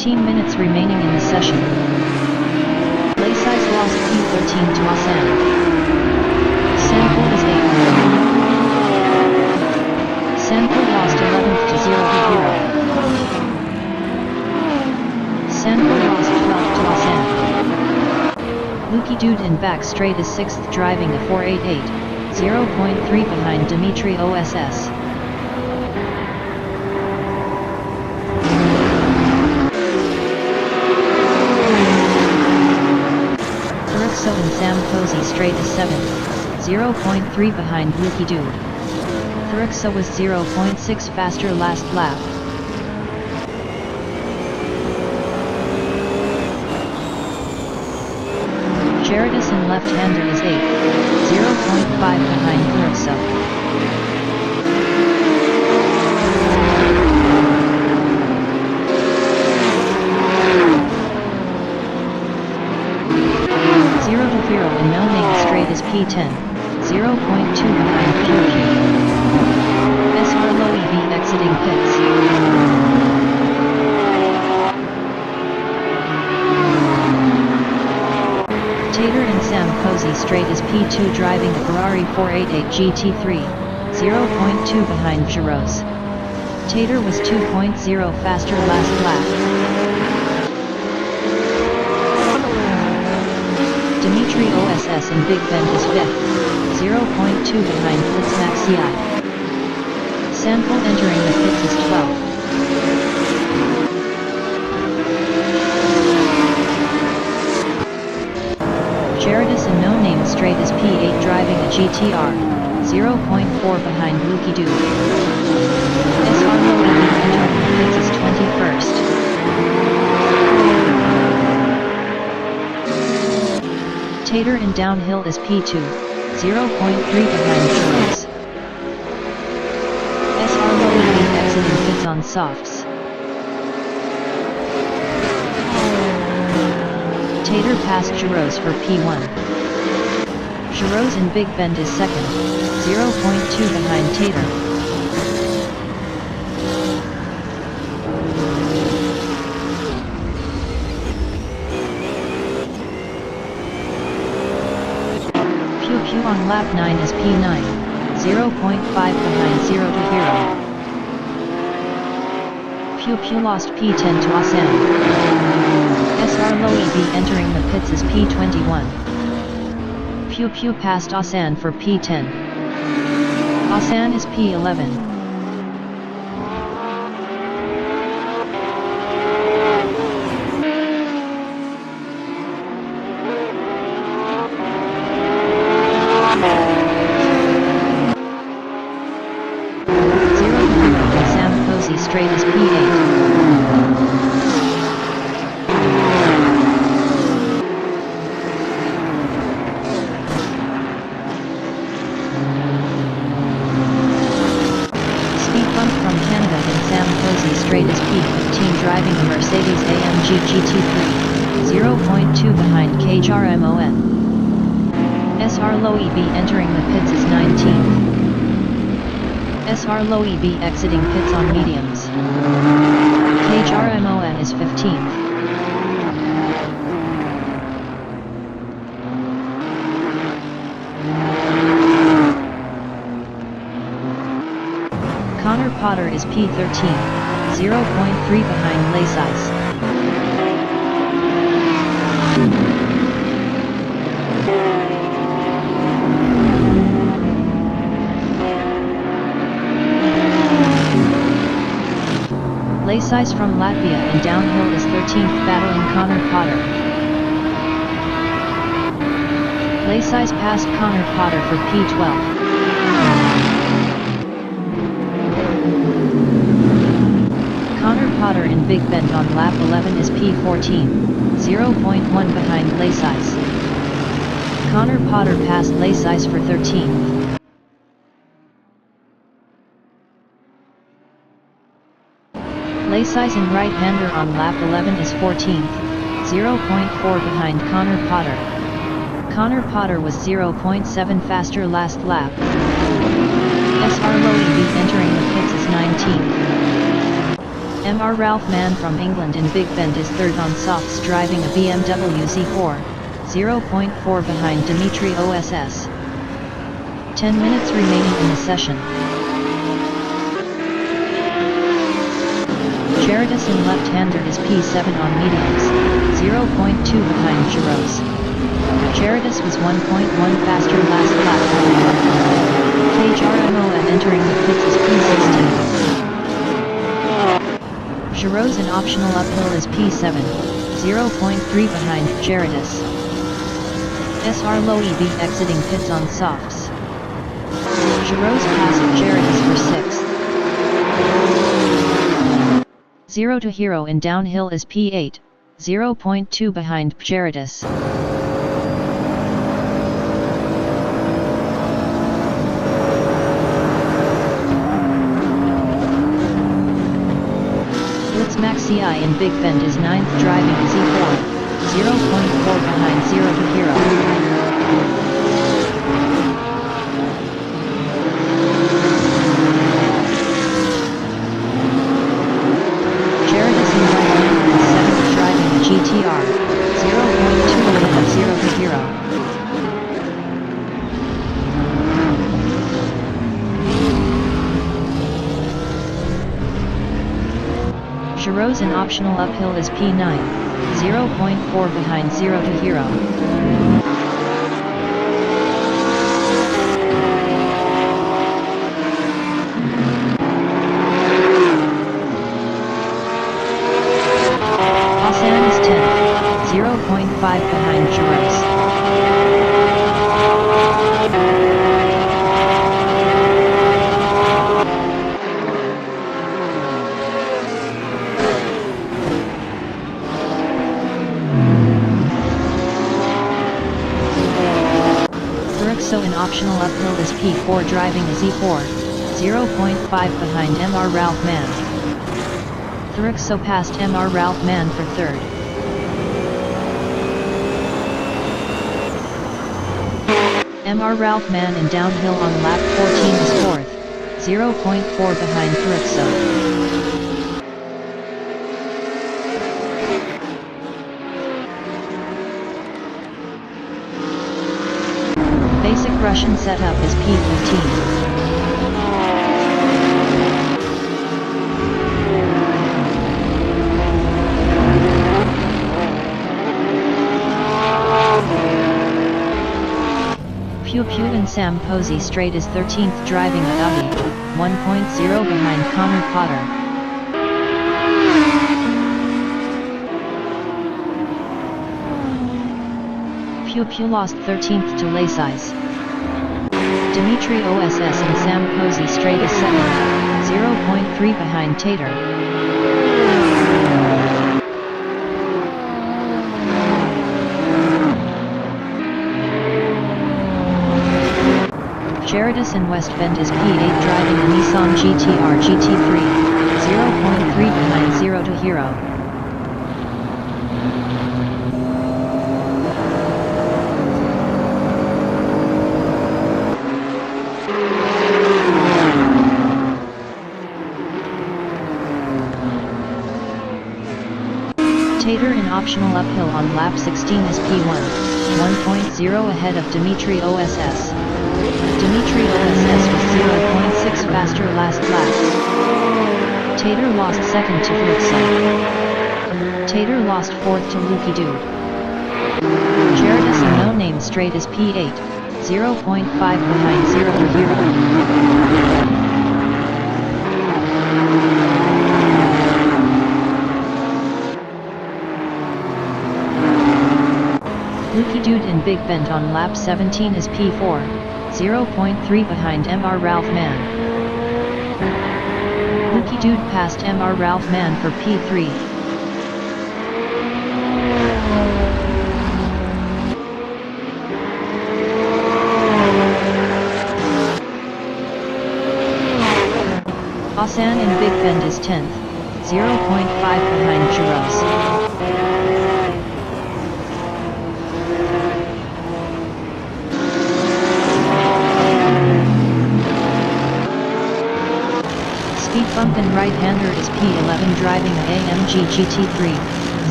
Minutes remaining in the session. Laysais lost P13 to Asan. Sanford is 8th. Sanford lost 11th to 0 to Hero. Sanford lost 12th to Asan. Lucky Dude in back straight is 6th driving a 488, 0.3 behind Dimitri OSS. Thurixo and Sam Posey straight is 7th, 0.3 behind Lucky Dude. Thurixo was 0.6 faster last lap. Gerardus in left-hander is 8th, 0.5 behind Thurixo. Is P10, 0.2 behind QQ. SR Low EV exiting pits. Tater and Sam Posey straight is P2 driving a Ferrari 488 GT3, 0.2 behind Giroux. Tater was 2.0 faster last lap. Dimitri OSS in Big Bend is 5th, 0.2 behind Blitzmax CI. Sanford entering the pits is 12th. Gerardus and No Name Straight is P8 driving a GTR, 0.4 behind Lucky Dude. SR Low entering the pits is 21st. Tater in downhill is P2, 0.3 behind Giroux. SR Low exiting pits on softs. Tater passed Giroux for P1. Giroux in Big Bend is 2nd, 0.2 behind Tater. On lap 9 is P9, 0.5 behind 0 to Hero. Pew Pew lost P10 to Asan. SR Low EV entering the pits is P21. Pew Pew passed Asan for P10. Asan is P11. Straight is P8. KHRMON. SR Low EB entering the pits is 19th. SR Low EB exiting pits on mediums. KHRMON is 15th. Connor Potter is P13, 0.3 behind Laysais. Laysais from Latvia and downhill is 13th battling Connor Potter. Laysais passed Connor Potter for P12. Connor Potter in Big Bend on lap 11 is P14, 0.1 behind Laysais. Connor Potter passed Laysais for 13th. Laysais in right-hander on lap 11 is 14th, 0.4 behind Connor Potter. Connor Potter was 0.7 faster last lap. SR Low EB entering the pits is 19th. MR Ralph Mann from England in Big Bend is third on softs driving a BMW Z4, 0.4 behind Dimitri OSS. 10 minutes remaining in the session. Gerardus in left-hander is P7 on mediums, 0.2 behind Giros. Gerardus was 1.1 faster last lap. KHRMON entering the pits is P16. Giros in optional uphill is P7, 0.3 behind Gerardus. SR Low EB exiting pits on softs. Giros passed Gerardus for 6th. 0 to Hero in downhill is P8, 0.2 behind Gerardus. Maxi in Big Bend is 9th driving a Z4, 0.4 behind 0 to Hero. Gerardus in right-hander is 7th driving a GTR, 0.2 ahead of 0 to Hero. Giros in optional uphill is P9, 0.4 behind 0 to Hero. Hassan is 10th, 0.5 behind Giros. In optional uphill is P4 driving a Z4, 0.5 behind MR Ralph Mann. Thurixo passed MR Ralph Mann for 3rd. MR Ralph Mann in downhill on lap 14 is 4th, 0.4 behind Thurixo. Basic Russian setup is P15. Pew Pew and Sam Posey straight is 13th driving a Audi, 1.0 behind Connor Potter. Pew Pew lost 13th to Laysais. Dimitri OSS and Sam Posey straight is 2nd, 0.3 behind Tater. Gerardus in West Bend is P8 driving a Nissan GTR GT3, 0.3 behind 0 to Hero. optional uphill on lap 16 is P1, 1.0 ahead of Dimitri OSS. Dimitri OSS was 0.6 faster last lap. Tater lost second to Flutsa. Tater lost fourth to Lucky Dude. Gerardus and No Name Straight is P8, 0.5 behind Zero the Hero. Lucky Dude in Big Bend on lap 17 is P4, 0.3 behind Mr. Ralph Mann. Lucky Dude passed Mr. Ralph Mann for P3. Hassan in Big Bend is 10th, 0.5 behind Giros. Speed bump and right-hander is P11 driving a AMG GT3,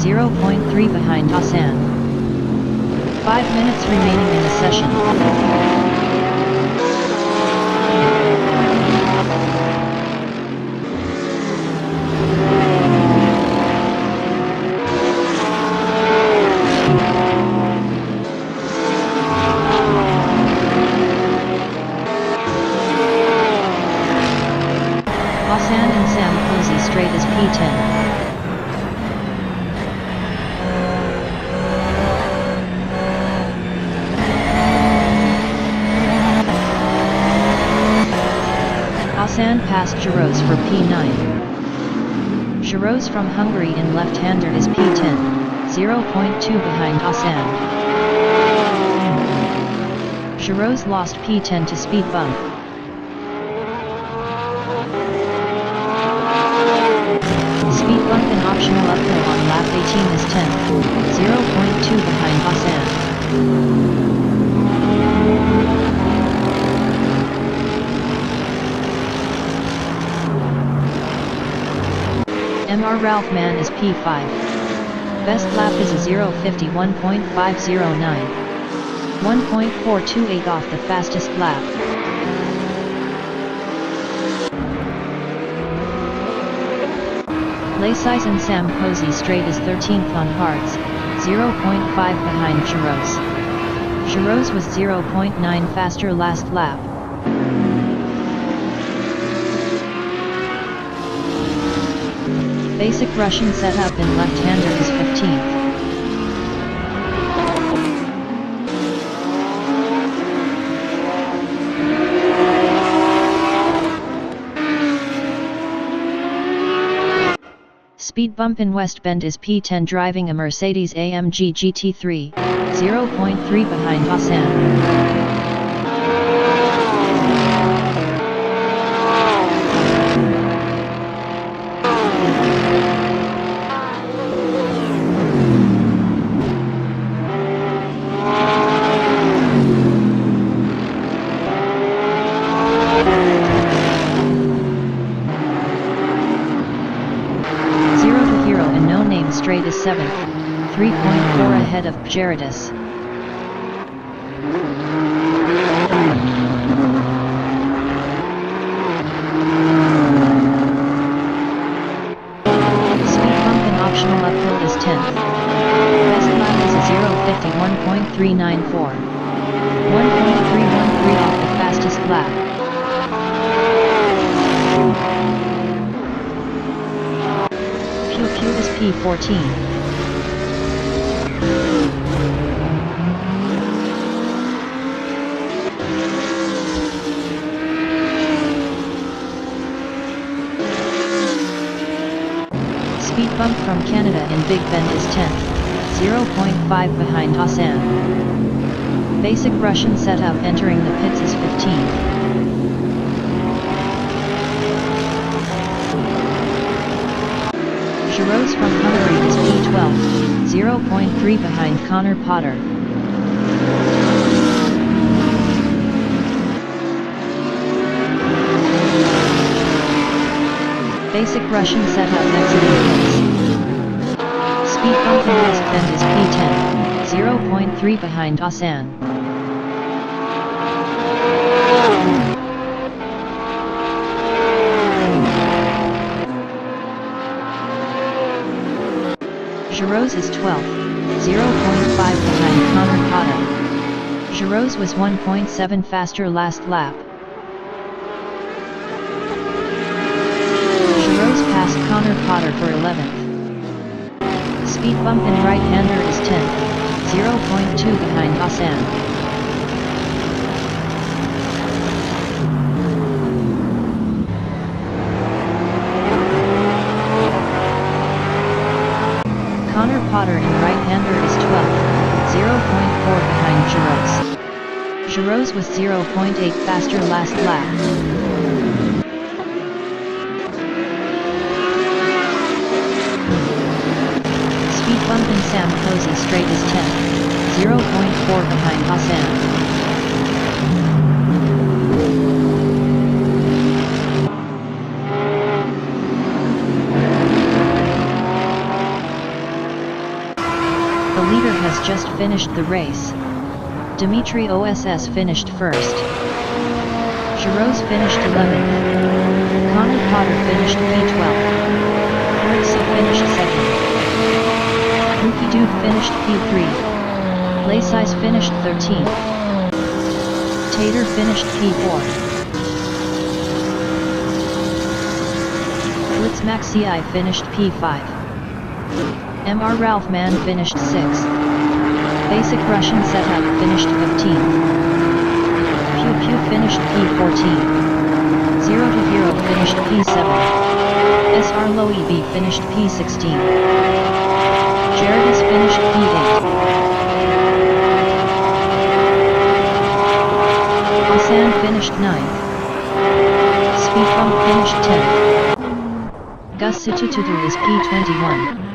0.3 behind Hassan. 5 minutes remaining in the session. Hassan and Sam Posey straight as P10. Hassan passed Giros for P9. Giros from Hungary in left-hander is P10, 0.2 behind Hassan. Giros lost P10 to speed bump. Speed bump and optional uphill on lap 18 is 10th, 0.2 behind Hassan. Mr. Ralph Mann is P5. Best lap is a 0:51.509. 1.428 off the fastest lap. Laysais and Sam Posey straight is 13th on hards, 0.5 behind Giros. Giros was 0.9 faster last lap. Basic Russian setup in left-hander is 15th. Speed bump in West Bend is P10 driving a Mercedes AMG GT3, 0.3 behind Hassan. Straight is 7th, 3.4 ahead of Gerardus. Speed bump and optional uphill is 10th. Best lap is a 0:51.394. 1.313 off the fastest lap. Q is P14. Speed bump from Canada in Big Bend is 10th, 0.5 behind Hassan. Basic Russian setup entering the pits is 15th. Giros from Hungary is P12, 0.3 behind Connor Potter. Basic Russian setup exiting pits. Speed bump in West Bend is P10, 0.3 behind Asan. Giroux is 12th, 0.5 behind Connor Cotta. Giroux was 1.7 faster last lap. Giroux passed Connor Cotta for 11th. Speed bump in right-hander is 10th, 0.2 behind Asan. Connor Potter in right-hander is 12th, 0.4 behind Giroux. Giroux was 0.8 faster last lap. Speed bump in Sam Posey straight is 10th, 0.4 behind Asan. The leader has just finished the race. Dimitri OSS finished first. Giroux finished 11th. Connor Potter finished P12th. Ericsson finished 2nd. Mookie Dude finished P3. Laysize finished 13th. Tater finished P4. Blitz Maxi finished P5. Mr. Ralph Mann finished 6th. Basic Russian Setup finished 15th. Pew Pew finished P14. 0-0 finished P7. SR Low EB finished P16. Jaredis finished P8. Asan finished 9th. Speed Bump finished 10th. Gus Sitututu is P21.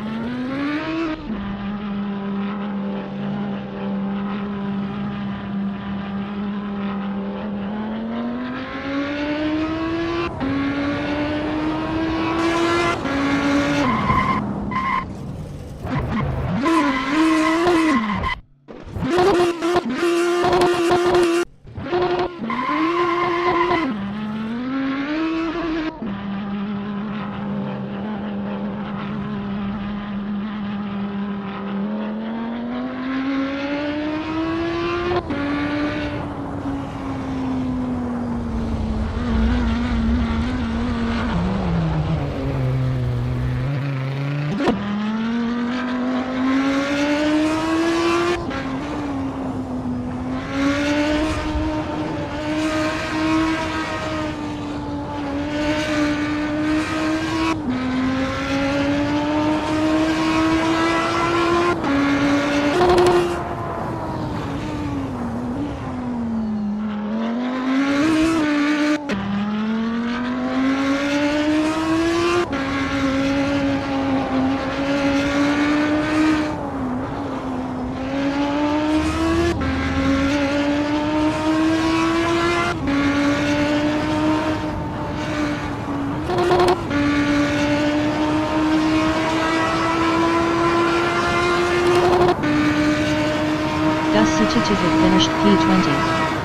Gus Sitututu finished P20.